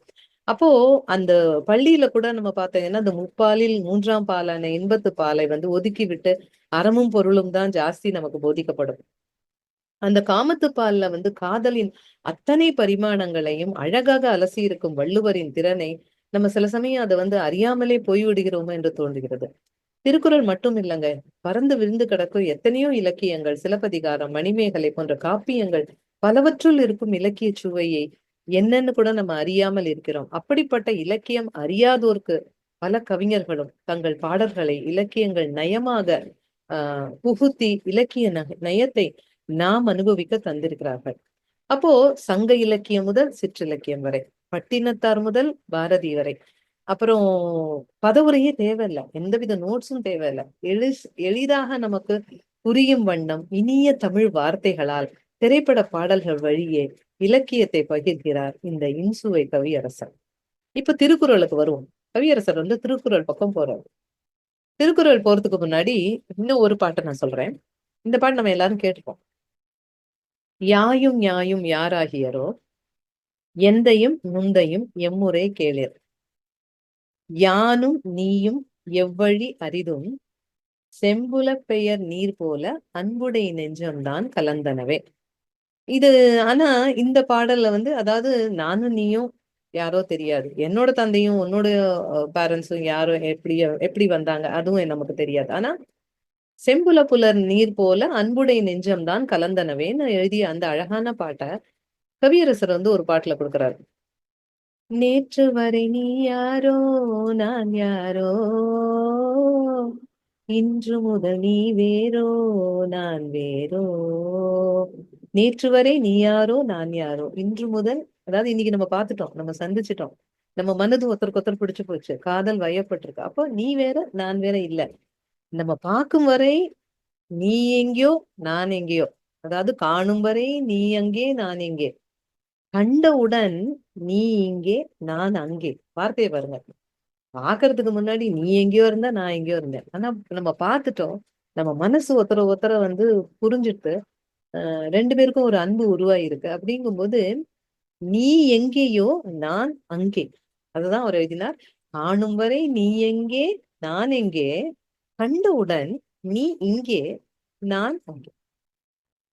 Speaker 1: அப்போ அந்த பள்ளியில கூட நம்ம பார்த்தீங்கன்னா அந்த முப்பாலில் 3ஆம் பாலான இன்பத்து பாலை ஒதுக்கி விட்டு அறமும் பொருளும் தான் ஜாஸ்தி நமக்கு போதிக்கப்படும். அந்த காமத்து பால்ல காதலின் அத்தனை பரிமாணங்களையும் அழகாக அலசி இருக்கும் வள்ளுவரின் திறனை நம்ம சில சமயம் அதை அறியாமலே போய்விடுகிறோமோ என்று தோன்றுகிறது. திருக்குறள் மட்டும் இல்லைங்க, பறந்து விழுந்து கிடக்கும் எத்தனையோ இலக்கியங்கள், சிலப்பதிகாரம், மணிமேகலை போன்ற காப்பியங்கள் பலவற்றுள் இருக்கும் இலக்கிய சுவையை என்னன்னு கூட நம்ம அறியாமல் இருக்கிறோம். அப்படிப்பட்ட இலக்கியம் அறியாதோருக்கு பல கவிஞர்களும் தங்கள் பாடல்களை இலக்கியங்கள் நயமாக புகுத்தி இலக்கிய நயத்தை நாம் அனுபவிக்க தந்திருக்கிறார்கள். அப்போ சங்க இலக்கியம் முதல் சிற்றிலக்கியம் வரை, பட்டினத்தார் முதல் பாரதி வரை, அப்புறம் பதவுரையே தேவையில்லை, எந்தவித நோட்ஸும் தேவையில்லை. எளிதாக நமக்கு புரியும் வண்ணம் இனிய தமிழ் வார்த்தைகளால் திரைப்பட பாடல்கள் வழியே இலக்கியத்தை பகிர்கிறார் இந்த இன்சுவை கவியரசர். இப்ப திருக்குறளுக்கு வருவோம். கவியரசர் திருக்குறள் பக்கம் போறாரு. திருக்குறள் போறதுக்கு முன்னாடி இன்னும் ஒரு பாட்டை நான் சொல்றேன். இந்த பாட்டு நம்ம எல்லாரும் கேட்டுப்போம். யாயும் யாயும் யாராகியரோ எந்தையும் நுந்தையும் எம்முறை கேளிர், யானும் நீயும் எவ்வழி அரிதும் செம்புல பெயர் நீர் போல அன்புடை நெஞ்சம்தான் கலந்தனவே. இது ஆனா இந்த பாடல்ல அதாவது நானும் நீயும் யாரோ தெரியாது, என்னோட தந்தையும் உன்னோட பேரண்ட்ஸும் யாரோ எப்படி வந்தாங்க அதுவும் நமக்கு தெரியாது. ஆனா செம்புல புலர் நீர் போல அன்புடை நெஞ்சம்தான் கலந்தனவேன்னு எழுதிய அந்த அழகான பாட்டை கவியரசர் ஒரு பாட்டுல கொடுக்குறாரு. நேற்று வரை நீ யாரோ நான் யாரோ, இன்று முதல் நீ வேறோ நான் வேறோ. நேற்று வரை நீ யாரோ நான் யாரோ, இன்று முதல், அதாவது இன்னைக்கு நம்ம பார்த்துட்டோம், நம்ம சந்திச்சிட்டோம், நம்ம மனது ஒருத்தருக்கு ஒருத்தர் பிடிச்சு போச்சு, காதல் வயப்பட்டிருக்கு. அப்போ நீ வேற நான் வேற இல்ல. நம்ம பார்க்கும் வரை நீ எங்கேயோ நான் எங்கேயோ, அதாவது காணும் வரை நீ அங்கே நான் எங்கே, கண்டவுடன் நீ இங்கே நான் அங்கே. வார்த்தையை பாருங்க, பாக்குறதுக்கு முன்னாடி நீ எங்கேயோ இருந்தா நான் எங்கேயோ இருந்தேன். ஆனா நம்ம பார்த்துட்டோம், நம்ம மனசு ஒருத்தர புரிஞ்சுட்டு ரெண்டு பேருக்கும் ஒரு அன்பு உருவாயிருக்கு. அப்படிங்கும்போது நீ எங்கேயோ நான் அங்கே, அதுதான் அவர் எழுதினார். காணும் வரை நீ எங்கே நான் எங்கே, கண்டவுடன் நீ இங்கே நான் அங்கே.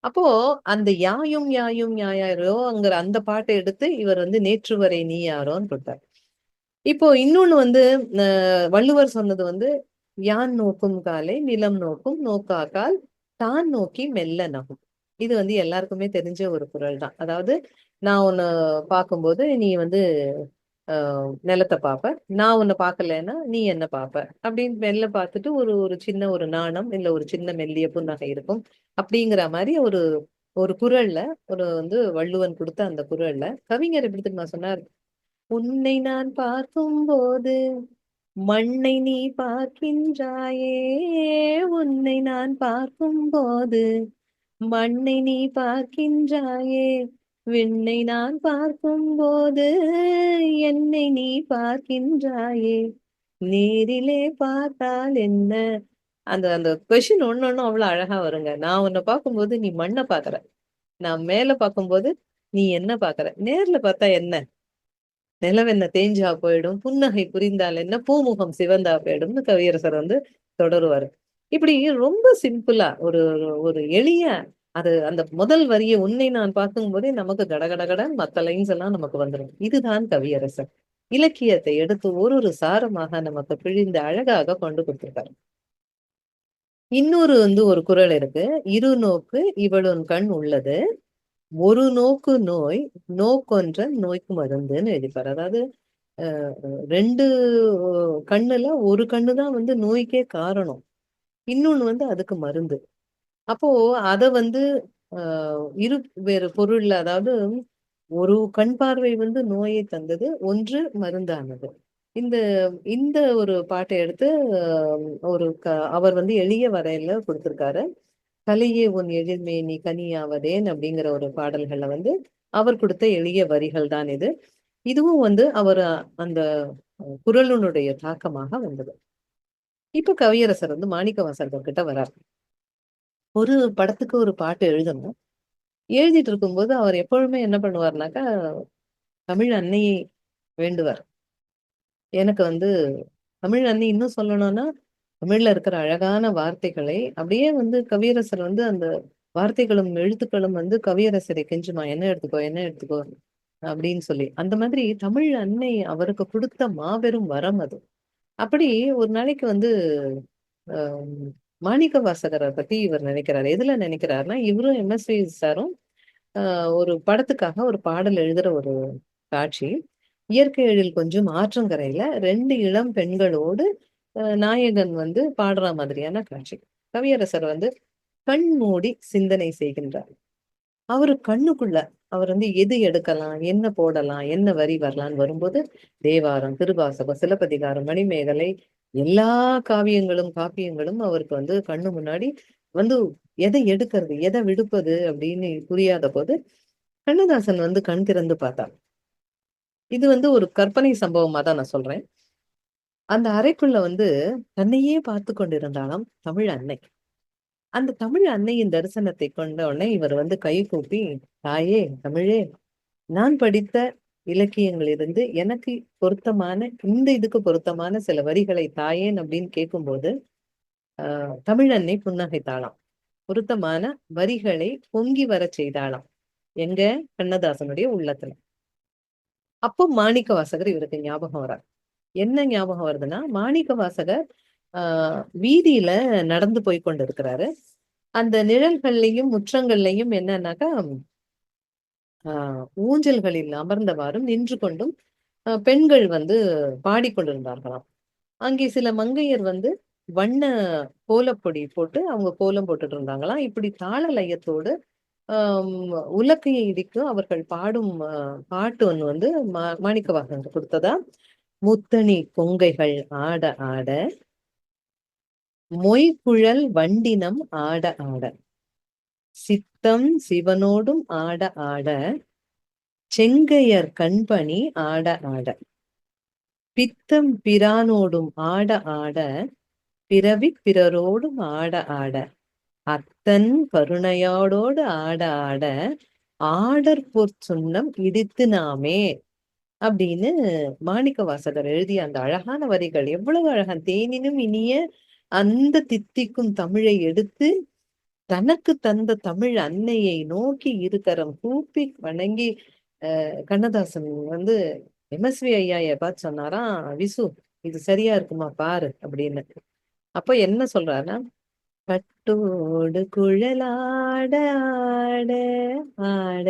Speaker 1: அப்போ அந்த யாயும் யாயும் யாயாரோங்கிற அந்த பாட்டை எடுத்து இவர் நேற்று வரை நீ யாரோன்னு கொடுத்தார். இப்போ இன்னொன்னு வள்ளுவர் சொன்னது யான் நோக்கும் காலை நிலம் நோக்கும் நோக்காக்கால் தான் நோக்கி மெல்ல நகும். இது எல்லாருக்குமே தெரிஞ்ச ஒரு குறள் தான். அதாவது நான் உன்னை பார்க்கும்போது நீ நிலத்தை பார்ப்ப, நான் உன்னை பார்க்கலன்னா நீ என்ன பார்ப்ப அப்படின்னு மெல்ல பார்த்துட்டு ஒரு சின்ன ஒரு நாணம் இல்ல ஒரு சின்ன மெல்லிய புன்னகை இருக்கும் அப்படிங்கிற மாதிரி ஒரு ஒரு குறள்ல ஒரு வள்ளுவன் கொடுத்த அந்த குறள்ல கவிஞர் எப்படி தெரியுமா சொன்னார்? உன்னை நான் பார்க்கும்போது மண்ணை நீ பார்க்கின்றாயே. உன்னை நான் பார்க்கும்போது மண்ணை நீ பார்க்கின்றாயே. விண்ணை நான் பார்க்கும்போது என்னை நீ பார்க்கின்றாயே. நேரிலே பார்த்தால் என்ன? அந்த அந்த கொஸ்டின் ஒண்ணு அவ்வளவு அழகா வருங்க. நான் உன்னை பார்க்கும்போது நீ மண்ணை பாக்குற, நான் மேல பார்க்கும்போது நீ என்ன பாக்குற, நேர்ல பார்த்தா என்ன? நிலவென்ன தேஞ்சா போயிடும், புன்னகை புரிந்தால் என்ன, பூமுகம் சிவந்தா போயிடும்னு கவியரசர் வந்து தொடருவாரு. இப்படி ரொம்ப சிம்பிளா ஒரு ஒரு எளிய அது அந்த முதல் வரியை உன்னை நான் பார்க்கும் போதே நமக்கு கடகடகடன் மத்த லைன்ஸ் எல்லாம் நமக்கு வந்துடும். இதுதான் கவியரசர். இலக்கியத்தை எடுத்து ஒரு ஒரு சாரமாக நமக்கு பிழிந்து அழகாக கொண்டு கொடுத்திருக்காரு. இன்னொரு வந்து ஒரு குறள் இருக்கு. இரு நோக்கு இவளுன் கண் உள்ளது, ஒரு நோக்கு நோய், நோக்கொன்ற நோய்க்கு மருந்துன்னு எழுதிப்பாரு. அதாவது ரெண்டு கண்ணுல ஒரு கண்ணுதான் வந்து நோய்க்கே காரணம், இன்னொன்னு வந்து அதுக்கு மருந்து. அப்போ அத வந்து இரு வேறு பொருள்ல, அதாவது ஒரு கண் பார்வை வந்து நோயை தந்தது, ஒன்று மருந்தானது. இந்த இந்த ஒரு பாட்டை எடுத்து ஒரு அவர் வந்து எளிய வரையில கொடுத்திருக்காரு. கலையே உன் எழில்மேனி கனியாவதேன் அப்படிங்கிற ஒரு பாடல்கள்ல வந்து அவர் கொடுத்த எளிய வரிகள் தான் இது. இதுவும் வந்து அவர் அந்த குறளினுடைய தாக்கமாக வந்தது. இப்ப கவியரசர் வந்து மாணிக்கவாசகர் கிட்ட வரார். ஒரு படத்துக்கு ஒரு பாட்டு எழுதணும். எழுதிட்டு இருக்கும்போது அவர் எப்பொழுதுமே என்ன பண்ணுவார்னாக்கா, தமிழ் அன்னையை வேண்டுவார். எனக்கு வந்து தமிழ் அன்னை, இன்னும் சொல்லணும்னா தமிழ்ல இருக்கிற அழகான வார்த்தைகளை அப்படியே வந்து கவியரசர் வந்து அந்த வார்த்தைகளும் எழுத்துக்களும் வந்து கவியரசரை கெஞ்சுமா, என்ன எடுத்துக்கோ என்ன எடுத்துக்கோ அப்படின்னு சொல்லி. அந்த மாதிரி தமிழ் அன்னை அவருக்கு கொடுத்த மாபெரும் வரம் அது. அப்படி ஒரு நாளைக்கு வந்து மாணிக்க வாசகரை பத்தி இவர் நினைக்கிறாரு. எதுல நினைக்கிறாருன்னா, இவரும் எம்எஸ்வி சாரும் ஒரு படத்துக்காக ஒரு பாடல் எழுதுற ஒரு காட்சி. இயற்கை எழில் கொஞ்சம் ஆற்றங்கரையில ரெண்டு இளம் பெண்களோடு நாயகன் வந்து பாடுற மாதிரியான காட்சி. கவியரசர் வந்து கண் மூடி சிந்தனை செய்கின்றார். அவரு கண்ணுக்குள்ள அவர் வந்து எது எடுக்கலாம், என்ன போடலாம், என்ன வரி வரலான்னு வரும்போது தேவாரம், திருவாசகம், சிலப்பதிகாரம், மணிமேகலை எல்லா காப்பியங்களும் அவருக்கு வந்து கண்ணு முன்னாடி வந்து எதை எடுக்கிறது எதை விடுப்பது அப்படின்னு புரியாத போது கண்ணதாசன் வந்து கண் திறந்து பார்த்தார். இது வந்து ஒரு கற்பனை சம்பவமா தான் நான் சொல்றேன். அந்த அறைக்குள்ள வந்து தன்னையே பார்த்து கொண்டிருந்தாலும் தமிழ் அன்னை. அந்த தமிழ் அன்னையின் தரிசனத்தை கொண்ட உடனே இவர் வந்து கை கூப்பி, தாயே தமிழே, நான் படித்த இலக்கியங்களிலிருந்து எனக்கு பொருத்தமான, இந்த இதுக்கு பொருத்தமான சில வரிகளை தாயேன் அப்படின்னு கேட்கும்போது தமிழ் அன்னை புன்னகைத்தாளாம். பொருத்தமான வரிகளை பொங்கி வர செய்தாளாம். எங்க? கண்ணதாசனுடைய உள்ளத்துல. அப்போ மாணிக்க வாசகர் இவருக்கு ஞாபகம் வரார். என்ன ஞாபகம் வருதுன்னா, மாணிக்க வாசகர் வீதியில நடந்து போய் கொண்டு இருக்கிறாரு. அந்த நிழல்கள்லையும் முற்றங்கள்லையும் என்னன்னாக்கா ஊஞ்சல்களில் அமர்ந்தவாறும் நின்று கொண்டும் பெண்கள் வந்து பாடிக்கொண்டிருந்தார்களாம். அங்கே சில மங்கையர் வந்து வண்ண கோலப்பொடி போட்டு அவங்க கோலம் போட்டுட்டு இருந்தாங்களாம். இப்படி தாள லயத்தோடு உலக்கையை இடிக்கும் அவர்கள் பாடும் பாட்டு ஒண்ணு வந்து மாணிக்கவாசகர் கொடுத்ததா. முத்தணி கொங்கைகள் ஆட ஆட, மொய்குழல் வண்டினம் ஆட ஆட, சித்தம் சிவனோடும் ஆட ஆட, செங்கையர் கண்பணி ஆட ஆட, பித்தம் பிரானோடும் ஆட ஆட, பிறவி பிறரோடும் ஆட ஆட, அத்தன் கருணையோடு ஆட ஆட, ஆடற் பொற்சுண்ணம் இடித்து நாமே அப்படின்னு மாணிக்க வாசகர் எழுதிய அந்த அழகான வரிகள் எவ்வளவு அழகா, தேனினும் இனிய அந்த தித்திக்கும் தமிழை எடுத்து தனக்கு தந்த தமிழ் அன்னையை நோக்கி இருக்கரம் கூப்பி வணங்கி கண்ணதாசன் வந்து எம்எஸ்வி ஐயா பார்த்து சொன்னாராம், விசு இது சரியா இருக்குமா பாரு அப்படின்னு. அப்ப என்ன சொல்றாருன்னா, கட்டோடு குழலாட ஆட ஆட,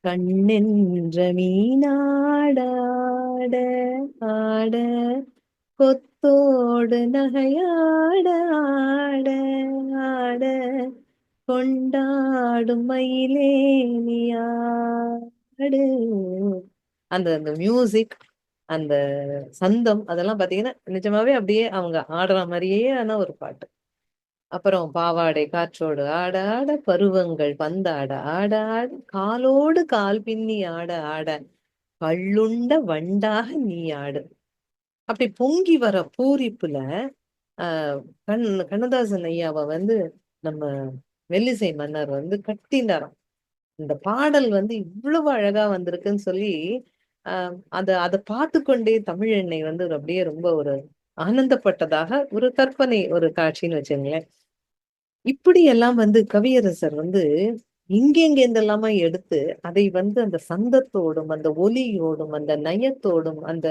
Speaker 1: கண்ணென்ற மீனாட ஆட ஆட, கொத்தோடு நகையாட ஆட ஆட, கொண்டாடும் மயிலே நீயாடு அந்த அந்த மியூசிக், அந்த சந்தம் அதெல்லாம் பாத்தீங்கன்னா நிஜமாவே அப்படியே அவங்க ஆடுற மாதிரியே ஆன ஒரு பாட்டு. அப்புறம் பாவாடை காற்றோடு ஆட ஆட பருவங்கள் பந்தாட ஆட ஆட காலோடு கால் பின்னி ஆட ஆட கள்ளுண்ட வண்டாக நீ ஆடு. அப்படி பொங்கி வர பூரிப்புல ஆஹ் கண்ணதாசன் ஐயாவை வந்து நம்ம மெல்லிசை மன்னர் வந்து கட்டினாராம். இந்த பாடல் வந்து இவ்வளவு அழகா வந்திருக்குன்னு சொல்லி அதை பார்த்து கொண்டே தமிழ் எண்ணெய் வந்து அப்படியே ரொம்ப ஒரு ஆனந்தப்பட்டதாக ஒரு கற்பனை ஒரு காட்சின்னு வச்சுங்களேன். இப்படி எல்லாம் வந்து கவியரசர் வந்து இங்கெங்கெந்தெல்லாமா எடுத்து அதை வந்து அந்த சந்தத்தோடும் அந்த ஒலியோடும் அந்த நயத்தோடும் அந்த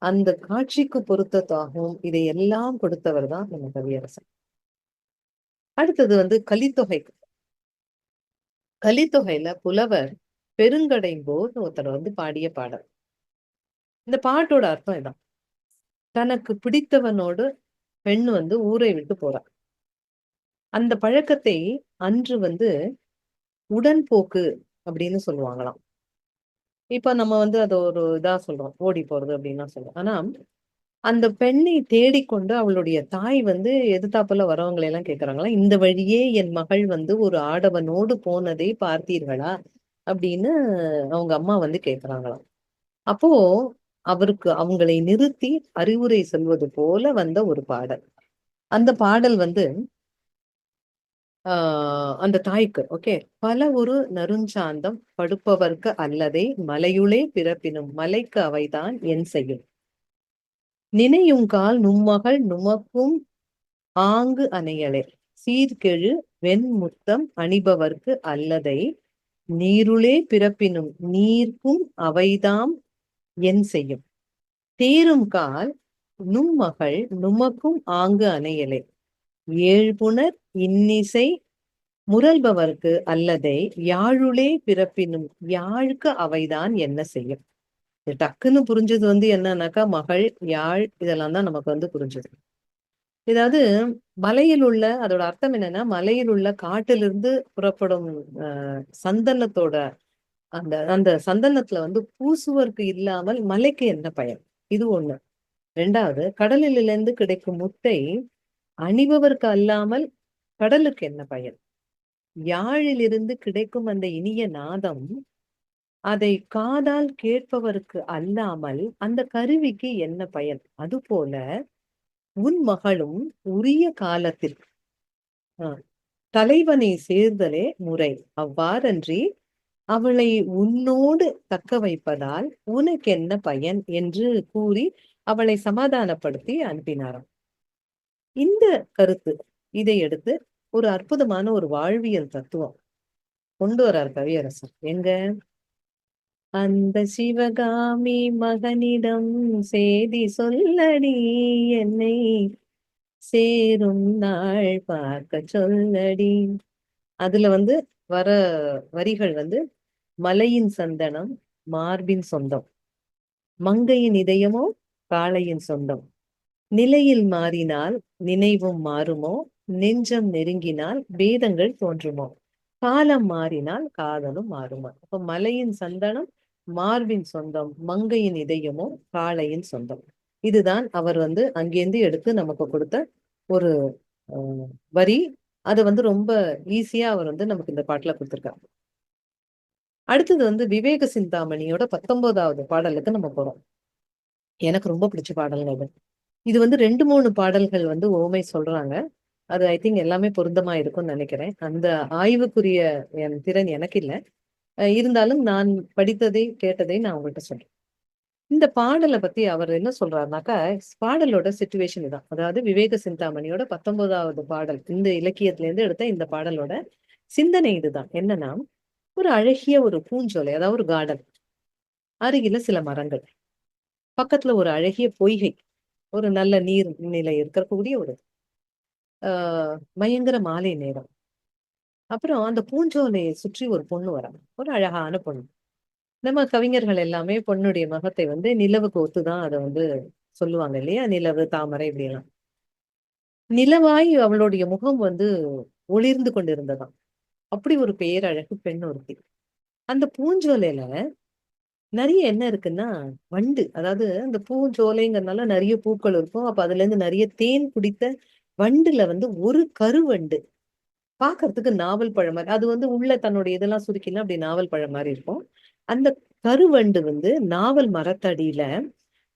Speaker 1: அந்த காட்சிக்கு பொருத்தத்தாகவும் இதை எல்லாம் கொடுத்தவர் தான் நம்ம கவியரசர். அடுத்தது வந்து கலித்தொகை. கலித்தொகையில புலவர் பெருங்கடைம்போர் ஒருத்தர் வந்து பாடிய பாடல். இந்த பாட்டோட அர்த்தம் இதான். தனக்கு பிடித்தவனோடு பெண் வந்து ஊரை விட்டு போறா. அந்த பழக்கத்தை அன்று வந்து உடன்போக்கு அப்படின்னு சொல்லுவாங்களாம். இப்ப நம்ம வந்து அதை ஒரு இதா சொல்றோம், ஓடி போறது அப்படின்னு சொல்றோம். ஆனா அந்த பெண்ணை தேடிக்கொண்டு அவளுடைய தாய் வந்து எதிர்த்தாப்புல வரவங்களை எல்லாம் கேக்குறாங்களா, இந்த வழியே என் மகள் வந்து ஒரு ஆடவனோடு போனதை பார்த்தீர்களா அப்படின்னு அவங்க அம்மா வந்து கேக்குறாங்களாம். அப்போ அவருக்கு அவங்களை நிறுத்தி அறிவுரை சொல்வது போல வந்த ஒரு பாடல். அந்த பாடல் வந்து அந்த தாய்க்கு ஓகே, பல ஒரு நறுஞ்சாந்தம் படுப்பவர்க்கு அல்லதை மலையுளே பிறப்பினும் மலைக்கு அவைதான் என் செய்யும் நினையுங்கால் நும்மகள் நுமக்கும் ஆங்கு அணையலே சீர்கெழு வெண்முத்தம் அணிபவர்க்கு அல்லதை நீருளே பிறப்பினும் நீர்க்கும் அவைதாம் என் செய்யும் தேரும் கால் நும்மகள் நுமக்கும் ஆங்கு அணையலே ஏழ்புணர் இன்னிசை முரல்பவர்க்கு அல்லதை யாழுளே பிறப்பினும் யாழுக்கு அவைதான் என்ன செய்யும். டக்குன்னு புரிஞ்சது வந்து என்னன்னாக்கா மகள் யாழ் இதெல்லாம் தான் நமக்கு வந்து புரிஞ்சது. இதாவது மலையில் உள்ள அதோட அர்த்தம் என்னன்னா, மலையில் உள்ள காட்டிலிருந்து புறப்படும் சந்தனத்தோட அந்த அந்த சந்தனத்துல வந்து பூசுவர்க்கு இல்லாமல் மலைக்கு என்ன பயன், இது ஒண்ணு. ரெண்டாவது, கடலிலிருந்து கிடைக்கும் முத்தை அணிபவர்க்கு அல்லாமல் கடலுக்கு என்ன பயன். யாழிலிருந்து கிடைக்கும் அந்த இனிய நாதம் அதை காதால் கேட்பவருக்கு அல்லாமல் அந்த கருவிக்கு என்ன பயன். அதுபோல உன் மகளும் உரிய காலத்தில் தலைவனை சேர்தலே முறை, அவ்வாறன்றி அவளை உன்னோடு தக்க வைப்பதால் உனக்கு என்ன பயன் என்று கூறி அவளை சமாதானப்படுத்தி அனுப்பினாராம். இந்த கருத்து இதை எடுத்து ஒரு அற்புதமான ஒரு வாழ்வியல் தத்துவம் கொண்டு வரார் கவியரசர். எங்க அந்த சிவகாமி மகனிடம் செய்தி சொல்லடி என்னை சேரும் நாள் பார்க்க சொல்லடி. அதுல வந்து வர வரிகள் வந்து மலையின் சந்தனம் மார்பின் சொந்தம், மங்கையின் இதயமோ காளையின் சொந்தம், நிலையில் மாறினால் நினைவும் மாறுமோ, நெஞ்சம் நெருங்கினால் வேதங்கள் தோன்றுமோ, காலம் மாறினால் காதலும் மாறுமா. அப்ப மலையின் சந்தனம் மார்பின் சொந்தம், மங்கையின் இதயமோ காளையின் சொந்தம். இதுதான் அவர் வந்து அங்கேருந்து எடுத்து நமக்கு கொடுத்த ஒரு வரி. அது வந்து ரொம்ப ஈஸியா அவர் வந்து நமக்கு இந்த பாட்டுல கொடுத்திருக்காரு. அடுத்தது வந்து விவேக சிந்தாமணியோட 19வது பாடலுக்கு நம்ம போறோம். எனக்கு ரொம்ப பிடிச்ச பாடல்கள் இது. இது வந்து 2-3 பாடல்கள் வந்து ஓமை சொல்றாங்க. அது ஐ திங்க் எல்லாமே பொருத்தமா இருக்கும்னு நினைக்கிறேன். அந்த ஆய்வுக்குரிய என் திறன் எனக்கு இல்லை. இருந்தாலும் நான் படித்ததை கேட்டதை நான் உங்கள்கிட்ட சொல்றேன். இந்த பாடலை பத்தி அவர் என்ன சொல்றாருனாக்கா, பாடலோட சிச்சுவேஷன் இதான். அதாவது விவேக சிந்தாமணியோட 19வது பாடல், இந்த இலக்கியத்துல இருந்து எடுத்த இந்த பாடலோட சிந்தனை இதுதான். என்னன்னா, ஒரு அழகிய ஒரு பூஞ்சோலை, அதாவது ஒரு கார்டன், அருகில சில மரங்கள், பக்கத்துல ஒரு அழகிய பொய்கை, ஒரு நல்ல நீர் நிலை இருக்கக்கூடிய ஒரு பயங்கர மாலை நேரம். அப்புறம் அந்த பூஞ்சோலையை சுற்றி ஒரு பொண்ணு வரா, ஒரு அழகான பொண்ணு. நம்ம கவிஞர்கள் எல்லாமே பொண்ணுடைய முகத்தை வந்து நிலவுக்கு ஒத்துதான் அதை வந்து சொல்லுவாங்க இல்லையா, நிலவு தாமரை இப்படியெல்லாம். நிலவாய் அவளுடைய முகம் வந்து ஒளிர்ந்து கொண்டிருந்ததாம். அப்படி ஒரு பேரழகு பெண் ஒருத்தி. அந்த பூஞ்சோலையில நிறைய என்ன இருக்குன்னா வண்டு, அதாவது அந்த பூஞ்சோலைங்கிறதுனால நிறைய பூக்கள் இருக்கும். அப்ப அதுல இருந்து நிறைய தேன் குடித்த வண்டுல வந்து ஒரு கருவண்டு பாக்குறதுக்கு நாவல் பழம் மாதிரி, அது வந்து உள்ள தன்னுடைய இதெல்லாம் சுருக்கினா அப்படி நாவல் பழம் மாதிரி இருக்கும். அந்த கருவண்டு வந்து நாவல் மரத்தடியில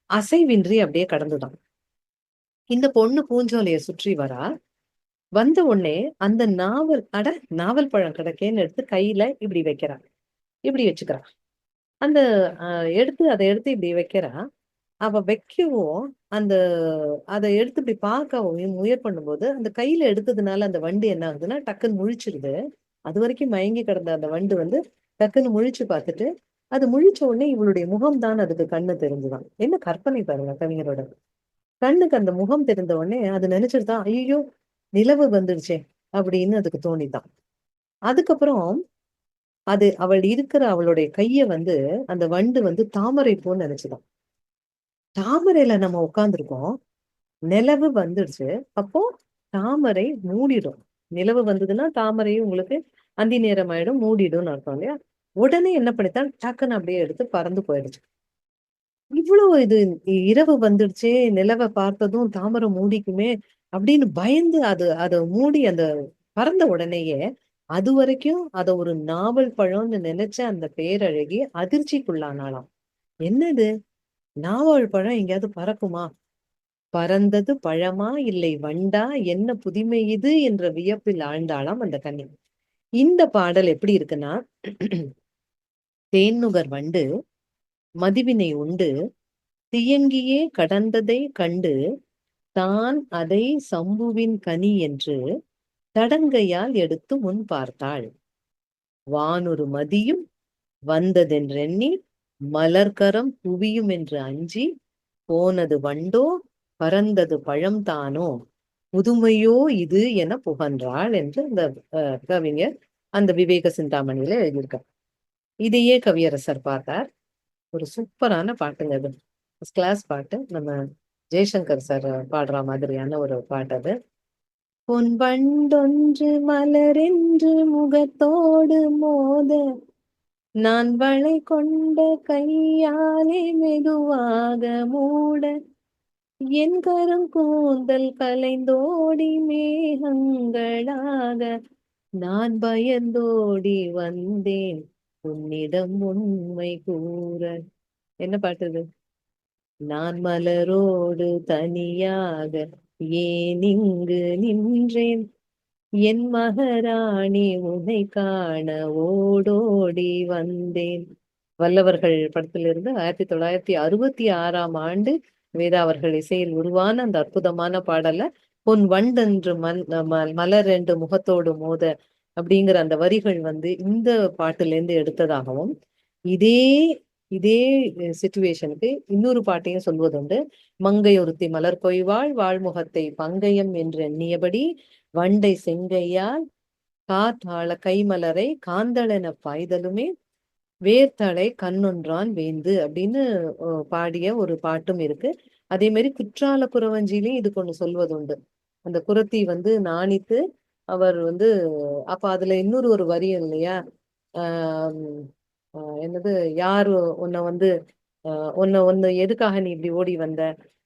Speaker 1: அசைவின்றி அப்படியே கடந்துதான். இந்த பொண்ணு பூஞ்சோலைய சுற்றி வரா. வந்த உடனே அந்த நாவல் பழம் கிடைக்கேன்னு எடுத்து கையில இப்படி வைக்கிறான், இப்படி வச்சுக்கிறான். அந்த அதை எடுத்து இப்படி வைக்கிறா. அவ வைக்கவும் அந்த அதை எடுத்து இப்படி பார்க்கவும் முயற் பண்ணும்போது அந்த கையில எடுத்ததுனால அந்த வண்டு என்ன ஆகுதுன்னா டக்குன்னு முழிச்சிருது. அது வரைக்கும் மயங்கி கிடந்த அந்த வண்டு வந்து டக்குன்னு முழிச்சு பார்த்துட்டு, அது முழிச்ச உடனே இவளுடைய முகம் தான் அதுக்கு கண்ணு தெரிஞ்சுதான். என்ன கற்பனை பாருங்க கவிஞரோட. கண்ணுக்கு அந்த முகம் தெரிந்த உடனே அது நினைச்சிருதான், ஐயோ நிலவு வந்துடுச்சே அப்படின்னு அதுக்கு தோணிதான். அதுக்கப்புறம் அது அவள் இருக்கிற அவளுடைய கைய வந்து அந்த வண்டு வந்து தாமரை பூன்னு நினைச்சுதான். தாமரையில நம்ம உட்கார்ந்துருக்கோம், நிலவு வந்துடுச்சு, அப்போ தாமரை மூடிடும். நிலவு வந்ததுன்னா தாமரையும் உங்களுக்கு அந்தி நேரம் ஆயிடும், மூடிடும் அர்த்தம் இல்லையா? உடனே என்ன பண்ணித்தான் டக்குன்னு அப்படியே எடுத்து பறந்து போயிடுச்சு. இவ்வளவு இது இரவு வந்துடுச்சே, நிலவை பார்த்ததும் தாமரை மூடிக்குமே அப்படின்னு பயந்து அதை மூடி அந்த பறந்த உடனேயே அது வரைக்கும் அத ஒரு நாவல் பழம்னு நினைச்ச அந்த பேரழகி அதிர்ச்சிக்குள்ளானாலாம். என்னது, நாவல் பழம் எங்கேயாவது பறக்குமா? பறந்தது பழமா இல்லை வண்டா, என்ன புதுமை இது என்ற வியப்பில் ஆழ்ந்தாளாம் அந்த கன்னி. இந்த பாடல் எப்படி இருக்குன்னா, தேன்நுகர் வண்டு மதிவினை உண்டு தியங்கியே கடந்ததை கண்டு தான் அதை சம்புவின் கனி என்று தடங்கையால் எடுத்து முன் பார்த்தாள். வானொரு மதியும் வந்ததென்றெண்ணி மலர்கரம் குவியும் என்று அஞ்சி போனது வண்டோ பறந்தது பழம்தானோ புதுமையோ இது என புகன்றாள் என்று அந்த கவிஞர் அந்த விவேக சிந்தாமணியில எழுதியிருக்கார். இதையே கவியரசர் பார்த்தார். ஒரு சூப்பரான பாட்டுங்க அது, கிளாஸ் பாட்டு. நம்ம ஜெய்சங்கர் சார் பாடுற மாதிரியான ஒரு பாட்டு அது. பொன் வண்டொன்று மலரென்று முகத்தோடு மோத நான் வளை கொண்ட கையாலே மெதுவாக மூட என் கரும் கூந்தல் கலைந்தோடி மேகங்களாக நான் பயந்தோடி வந்தேன் உன்னிடம் உண்மை கூற. என்ன பாட்டுது? நான் மலரோடு தனியாக ஏன் இங்கு நின்றேன், என் மகாராணி உன்னை காண ஓடோடி வந்தேன். வல்லவர்கள் படத்திலிருந்து 1966ஆம் ஆண்டு வேதா அவர்கள் இசையில் உருவான அந்த அற்புதமான பாடல பொன் வண்டென்று மலர் என்று முகத்தோடு மோத அப்படிங்கிற அந்த வரிகள் வந்து இந்த பாட்டுல இருந்து எடுத்ததாகவும், இதே இதே சிச்சுவேஷனுக்கு இன்னொரு பாட்டையும் சொல்வதுண்டு. மங்கை ஒருத்தி மலர் கொய்வாள் வாழ்முகத்தை பங்கயம் என்று எண்ணியபடி வண்டை செங்கையால் காற்றாள கைமலரை காந்தளென பாய்தலுமே வேர்த்தலை கண்ணொன்றான் வேந்து அப்படின்னு பாடிய ஒரு பாட்டும் இருக்கு. அதே மாதிரி குற்றால குறவஞ்சிலையும் இதுக்கு ஒண்ணு சொல்வதுண்டு. அந்த குறத்தி வந்து நாணித்து அவர் வந்து அப்ப அதுல இன்னொரு ஒரு வரி இல்லையா, என்னது, யாரு உன்னை வந்து உன்னை எதுக்காக நீ இப்படி ஓடி வந்த,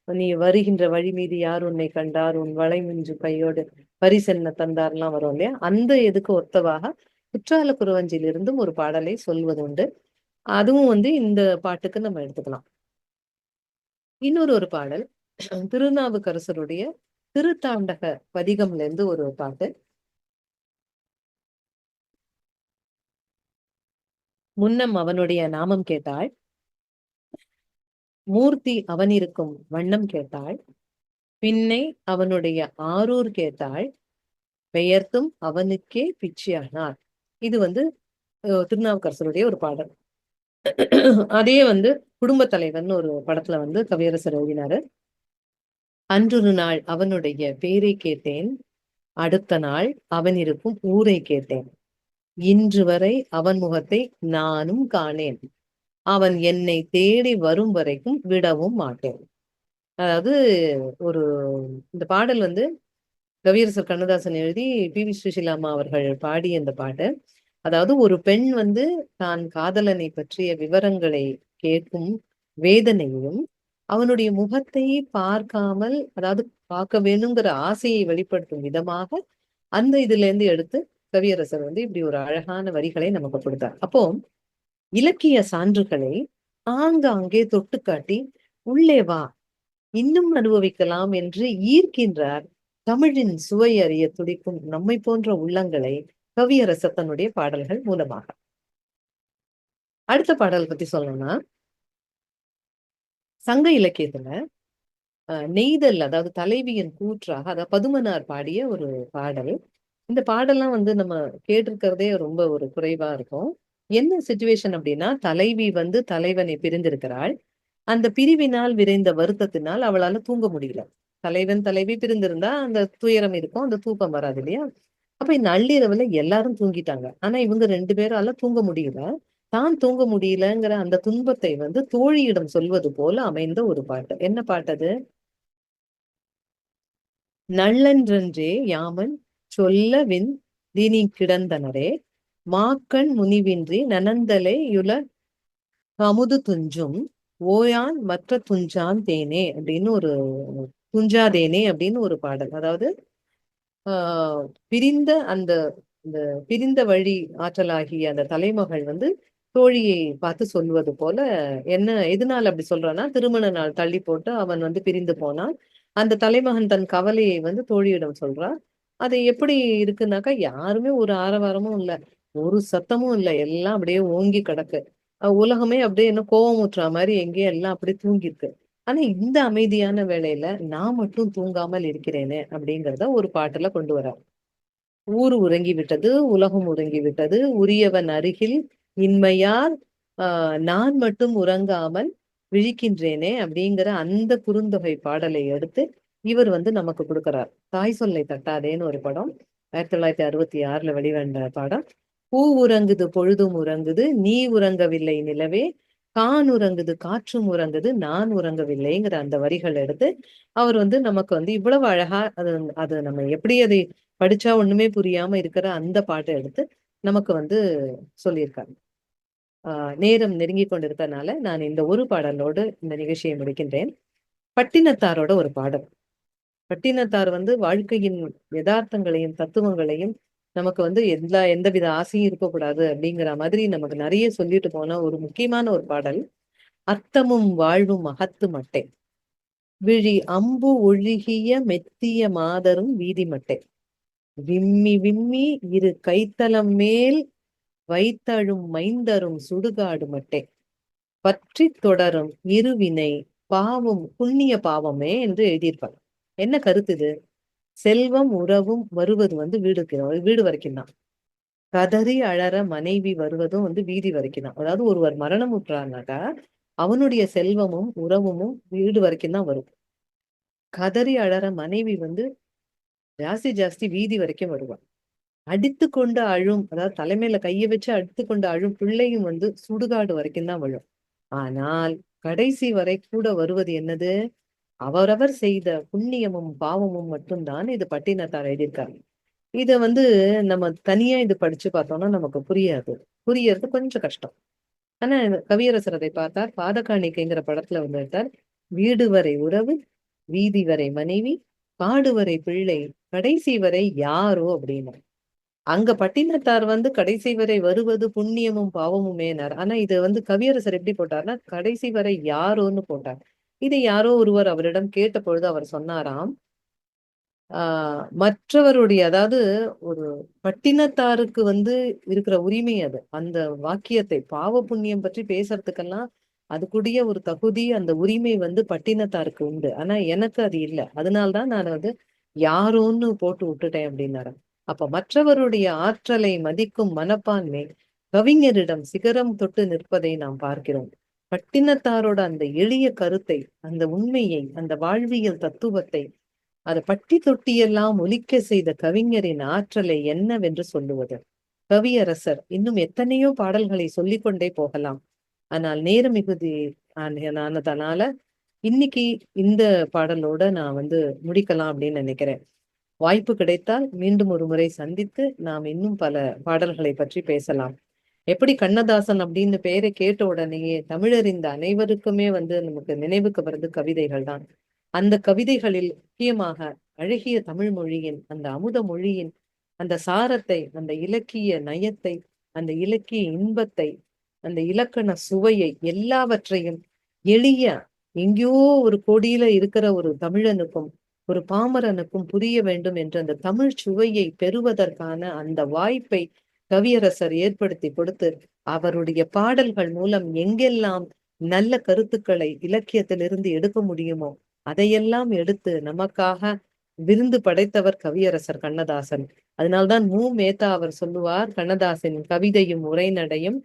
Speaker 1: நீ வருகின்ற வழி மீது யார் உன்னை கண்டார், உன் வளை மிஞ்சு கையோடு பரிசென்ன தந்தார்லாம் வரும் இல்லையா, அந்த எதுக்கு ஒத்தவாக குற்றால குறவஞ்சிலிருந்தும் ஒரு பாடலை சொல்வதுண்டு. அதுவும் வந்து இந்த பாட்டுக்கு நம்ம எடுத்துக்கலாம். இன்னொரு ஒரு பாடல் திருநாவுக்கரசருடைய திருத்தாண்டக பதிகம்ல இருந்து ஒரு பாட்டு. முன்னம் அவனுடைய நாமம் கேட்டாள், மூர்த்தி அவன் இருக்கும் வண்ணம் கேட்டாள், பின்னை அவனுடைய ஆரூர் கேட்டாள், பெயர்த்தும் அவனுக்கே பிச்சையானார். இது வந்து திருநாவுக்கரசருடைய ஒரு பாடல். அதே வந்து குடும்ப தலைவன் ஒரு படத்துல வந்து கவியரசர் எழுதினாரு. அன்றொரு நாள் அவனுடைய பேரை கேட்டேன், அடுத்த நாள் அவன் இருக்கும் ஊரை கேட்டேன், இன்று வரை அவன் முகத்தை நானும் காணேன், அவன் என்னை தேடி வரும் வரைக்கும் விடவும் மாட்டேன். அதாவது ஒரு இந்த பாடல் வந்து கவியரசர் கண்ணதாசன் எழுதி பி.வி. சுஷிலாமா அவர்கள் பாடிய இந்த பாட்டு. அதாவது ஒரு பெண் வந்து தான் காதலனை பற்றிய விவரங்களை கேட்கும் வேதனையும், அவனுடைய முகத்தை பார்க்காமல், அதாவது பார்க்க வேணுங்கிற ஆசையை வெளிப்படுத்தும் விதமாக அந்த இதுல இருந்து எடுத்து கவியரசர் வந்து இப்படி ஒரு அழகான வரிகளை நமக்கு கொடுத்தார். அப்போ இலக்கிய சான்றுகளை ஆங்காங்கே தொட்டு காட்டி உள்ளே வா, இன்னும் அனுபவிக்கலாம் என்று ஈர்க்கின்றார் தமிழின் சுவை அறிய துடிக்கும் நம்மை போன்ற உள்ளங்களை கவியரசர் தன்னுடைய பாடல்கள் மூலமாக. அடுத்த பாடல் பத்தி சொல்லணும்னா, சங்க இலக்கியத்துல நெய்தல், அதாவது தலைவியின் கூற்றாக, அதாவது பதுமனார் பாடிய ஒரு பாடல். இந்த பாடல்லாம் வந்து நம்ம கேட்டிருக்கிறதே ரொம்ப ஒரு குறைவா இருக்கும். என்ன சிச்சுவேஷன் அப்படின்னா, தலைவி வந்து தலைவனை பிரிந்திருக்கிறாள். அந்த பிரிவினால் விரைந்த வருத்தத்தினால் அவளால தூங்க முடியல. தலைவன் தலைவி பிரிந்திருந்தா அந்த துயரம் இருக்கும், அந்த தூக்கம் வராது இல்லையா? அப்ப இந்த நள்ளிரவுல எல்லாரும் தூங்கிட்டாங்க. ஆனா இவங்க 2 பேரால தூங்க முடியல. தான் தூங்க முடியலங்கிற அந்த துன்பத்தை வந்து தோழியிடம் சொல்வது போல அமைந்த ஒரு பாட்டு. என்ன பாட்டு அது? நள்ளன்றே யாமன் சொல்லவின் தினி கிடந்தனரே மாக்கண் முனிவின்றி நனந்தலை யுல அமுது துஞ்சும் ஓயான் மற்ற துஞ்சான் தேனே அப்படின்னு ஒரு துஞ்சாதேனே அப்படின்னு ஒரு பாடல். அதாவது பிரிந்த அந்த இந்த பிரிந்த வழி ஆற்றலாகிய அந்த தலைமகள் வந்து தோழியை பார்த்து சொல்வது போல, என்ன எதனால அப்படி சொல்றான்னா, திருமண நாள் தள்ளி போட்டு அவன் வந்து பிரிந்து போனான். அந்த தலைமகன் தன் கவலையை வந்து தோழியிடம் சொல்றான். அது எப்படி இருக்குன்னாக்கா, யாருமே ஒரு ஆரவாரமும் இல்ல, ஒரு சத்தமும் இல்ல, எல்லாம் அப்படியே ஓங்கி கிடக்கு. உலகமே அப்படியே என்ன கோவமுற்றா மாதிரி எங்கேயும் எல்லாம் அப்படியே தூங்கிருக்கு. ஆனா இந்த அமைதியான வேளையில நான் மட்டும் தூங்காமல் இருக்கிறேனே அப்படிங்கிறத ஒரு பாட்டுல கொண்டு வர. ஊர் உறங்கி விட்டது, உலகம் உறங்கி விட்டது, உரியவன் அருகில் இன்மையால் நான் மட்டும் உறங்காமல் விழிக்கின்றேனே அப்படிங்கிற அந்த குறுந்தொகை பாடலை எடுத்து இவர் வந்து நமக்கு கொடுக்கிறார். தாய் சொல்லை தட்டாதேன்னு ஒரு படம் 1966 வெளிவந்த படம். பூ உறங்குது பொழுதும் உறங்குது, நீ உறங்கவில்லை நிலவே, கான் உறங்குது காற்றும் உறங்குது, நான் உறங்கவில்லைங்கிற அந்த வரிகள் எடுத்து அவர் வந்து நமக்கு வந்து இவ்வளவு அழகா அது அது நம்ம எப்படி அதை படிச்சா ஒண்ணுமே புரியாம இருக்கிற அந்த பாட்டை எடுத்து நமக்கு வந்து சொல்லியிருக்காங்க. நேரம் நெருங்கி கொண்டிருக்கனால நான் இந்த ஒரு பாடலோடு இந்த நிகழ்ச்சியை முடிக்கின்றேன். பட்டினத்தாரோட ஒரு பாடல். பட்டினத்தார் வந்து வாழ்க்கையின் யதார்த்தங்களையும் தத்துவங்களையும் நமக்கு வந்து எந்தவித ஆசையும் இருக்கக்கூடாது அப்படிங்கிற மாதிரி நமக்கு நிறைய சொல்லிட்டு போன ஒரு முக்கியமான ஒரு பாடல். அத்தமும் வாழ்வும் அகத்து மட்டை, விழி அம்பு ஒழுகிய மெத்திய மாதரும் வீதி மட்டை, விம்மி விம்மி இரு கைத்தலம் மேல் வைத்தழும் மைந்தரும் சுடுகாடு மட்டை, பற்றி தொடரும் இருவினை பாவம் புண்ணிய பாவமே என்று எழுதியிருப்பாங்க. என்ன கருத்து இது? செல்வம் உறவும் வருவது வந்து வீடு வரைக்கும் தான். கதறி அழற மனைவி வருவதும் வந்து வீதி வரைக்கும் தான். அதாவது ஒருவர் மரணம் உற்றார்னாக்கா அவனுடைய செல்வமும் உறவும் வீடு வரைக்கும் தான் வரும். கதறி அழற மனைவி வந்து ஜாஸ்தி வீதி வரைக்கும் வருவான். அடித்து கொண்டு அழும், அதாவது தலைமையில கையை வச்சு அடித்து கொண்டு அழும் பிள்ளையும் வந்து சுடுகாடு வரைக்கும் தான் விழும். ஆனால் கடைசி வரை கூட வருவது என்னது? அவரவர் செய்த புண்ணியமும் பாவமும் மட்டும்தான். இது பட்டினத்தார் எழுதியிருக்காரு. இத வந்து நம்ம தனியா இது படிச்சு பார்த்தோம்னா நமக்கு புரியாது. புரியறது கொஞ்சம் கஷ்டம். ஆனா கவியரசர் அதை பார்த்தார். பாதகாணிக்கைங்கிற படத்துல வந்து எடுத்தார். வீடு வரை உறவு, வீதி வரை மனைவி, காடு வரை பிள்ளை, கடைசி வரை யாரோ அப்படின்னு. அங்க பட்டினத்தார் வந்து கடைசி வரை வருவது புண்ணியமும் பாவமுமேனார். ஆனா இது வந்து கவியரசர் எப்படி போட்டார்னா, கடைசி வரை யாரோன்னு போட்டார். இதை யாரோ ஒருவர் அவரிடம் கேட்ட பொழுது அவர் சொன்னாராம், மற்றவருடைய, அதாவது ஒரு பட்டினத்தாருக்கு வந்து இருக்கிற உரிமை அது. அந்த வாக்கியத்தை பாவ புண்ணியம் பற்றி பேசுறதுக்கெல்லாம் அதுக்குரிய ஒரு தகுதி, அந்த உரிமை வந்து பட்டினத்தாருக்கு உண்டு. ஆனா எனக்கு அது இல்லை. அதனால்தான் நான் வந்து யாரோன்னு போட்டு விட்டுட்டேன் அப்படின்னாரு. அப்ப மற்றவருடைய ஆற்றலை மதிக்கும் மனப்பான்மை கவிஞரிடம் சிகரம் தொட்டு நிற்பதை நாம் பார்க்கிறோம். பட்டினத்தாரோட அந்த எளிய கருத்தை, அந்த உண்மையை, அந்த வாழ்வியல் தத்துவத்தை அதை பட்டி தொட்டியெல்லாம் ஒலிக்க செய்த கவிஞரின் ஆற்றலை என்னவென்று சொல்லுவது? கவியரசர் இன்னும் எத்தனையோ பாடல்களை சொல்லிக்கொண்டே போகலாம். ஆனால் நேர மிகுதி ஆனதனால இன்னைக்கு இந்த பாடலோட நான் வந்து முடிக்கலாம் அப்படின்னு நினைக்கிறேன். வாய்ப்பு கிடைத்தால் மீண்டும் ஒரு முறை சந்தித்து நாம் இன்னும் பல பாடல்களை பற்றி பேசலாம். எப்படி கண்ணதாசன் அப்படின்னு பெயரை கேட்ட உடனேயே தமிழறிந்த அனைவருக்குமே நமக்கு நினைவுக்கு வருது கவிதைகள் தான். அந்த கவிதைகளில் முக்கியமாக அழகிய தமிழ் மொழியின் அந்த அமுத மொழியின் அந்த சாரத்தை, அந்த இலக்கிய நயத்தை, அந்த இலக்கிய இன்பத்தை, அந்த இலக்கண சுவையை எல்லாவற்றையும் எளிய எங்கேயோ ஒரு கோடியில இருக்கிற ஒரு தமிழனுக்கும் ஒரு பாமரனுக்கும் புரிய வேண்டும் என்ற அந்த தமிழ் சுவையை பெறுவதற்கான அந்த வாய்ப்பை கவியரசர் ஏற்படுத்தி கொடுத்து அவருடைய பாடல்கள் மூலம் எங்கெல்லாம் நல்ல கருத்துக்களை இலக்கியத்திலிருந்து எடுக்க முடியுமோ அதையெல்லாம் எடுத்து நமக்காக விருந்து படைத்தவர் கவியரசர் கண்ணதாசன். அதனால்தான் மேத்தா அவர் சொல்லுவார், கண்ணதாசன் கவிதையும் உரைநடையும்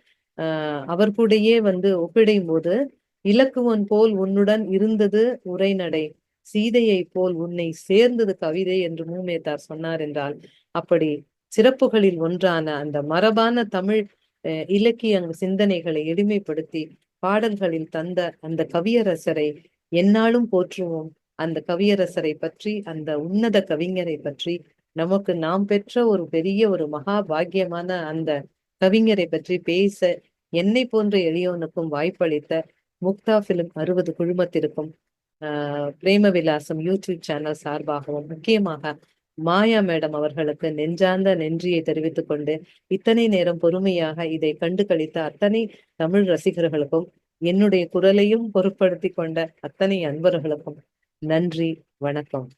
Speaker 1: அவர் கூடயே ஒப்பிடையும் போது, இலக்குவன் போல் உன்னுடன் இருந்தது உரைநடை, சீதையை போல் உன்னை சேர்ந்தது கவிதை என்று மேத்தார் சொன்னார் என்றால், அப்படி சிறப்புகளில் ஒன்றான அந்த மரபான தமிழ் இலக்கிய சிந்தனைகளை எளிமைப்படுத்தி பாடல்களில் தந்த அந்த கவியரசரை எந்நாளும் போற்றுவோம். அந்த கவியரசரை பற்றி, அந்த உன்னத கவிஞரை பற்றி, நமக்கு நாம் பெற்ற ஒரு பெரிய ஒரு மகா பாக்கியமான அந்த கவிஞரை பற்றி பேச என்னை போன்ற எளியோனுக்கும் வாய்ப்பளித்த முக்தா பிலிம் 60 குழுமத்திற்கும் பிரேம விலாசம் யூடியூப் சேனல் சார்பாகவும் முக்கியமாக மாயா மேடம் அவர்களுக்கு நெஞ்சார்ந்த நன்றியை தெரிவித்துக் கொண்டு இத்தனை நேரம் பொறுமையாக இதை கண்டு கழித்த அத்தனை தமிழ் ரசிகர்களுக்கும் என்னுடைய குரலையும் பொருட்படுத்தி கொண்ட அத்தனை அன்பர்களுக்கும் நன்றி, வணக்கம்.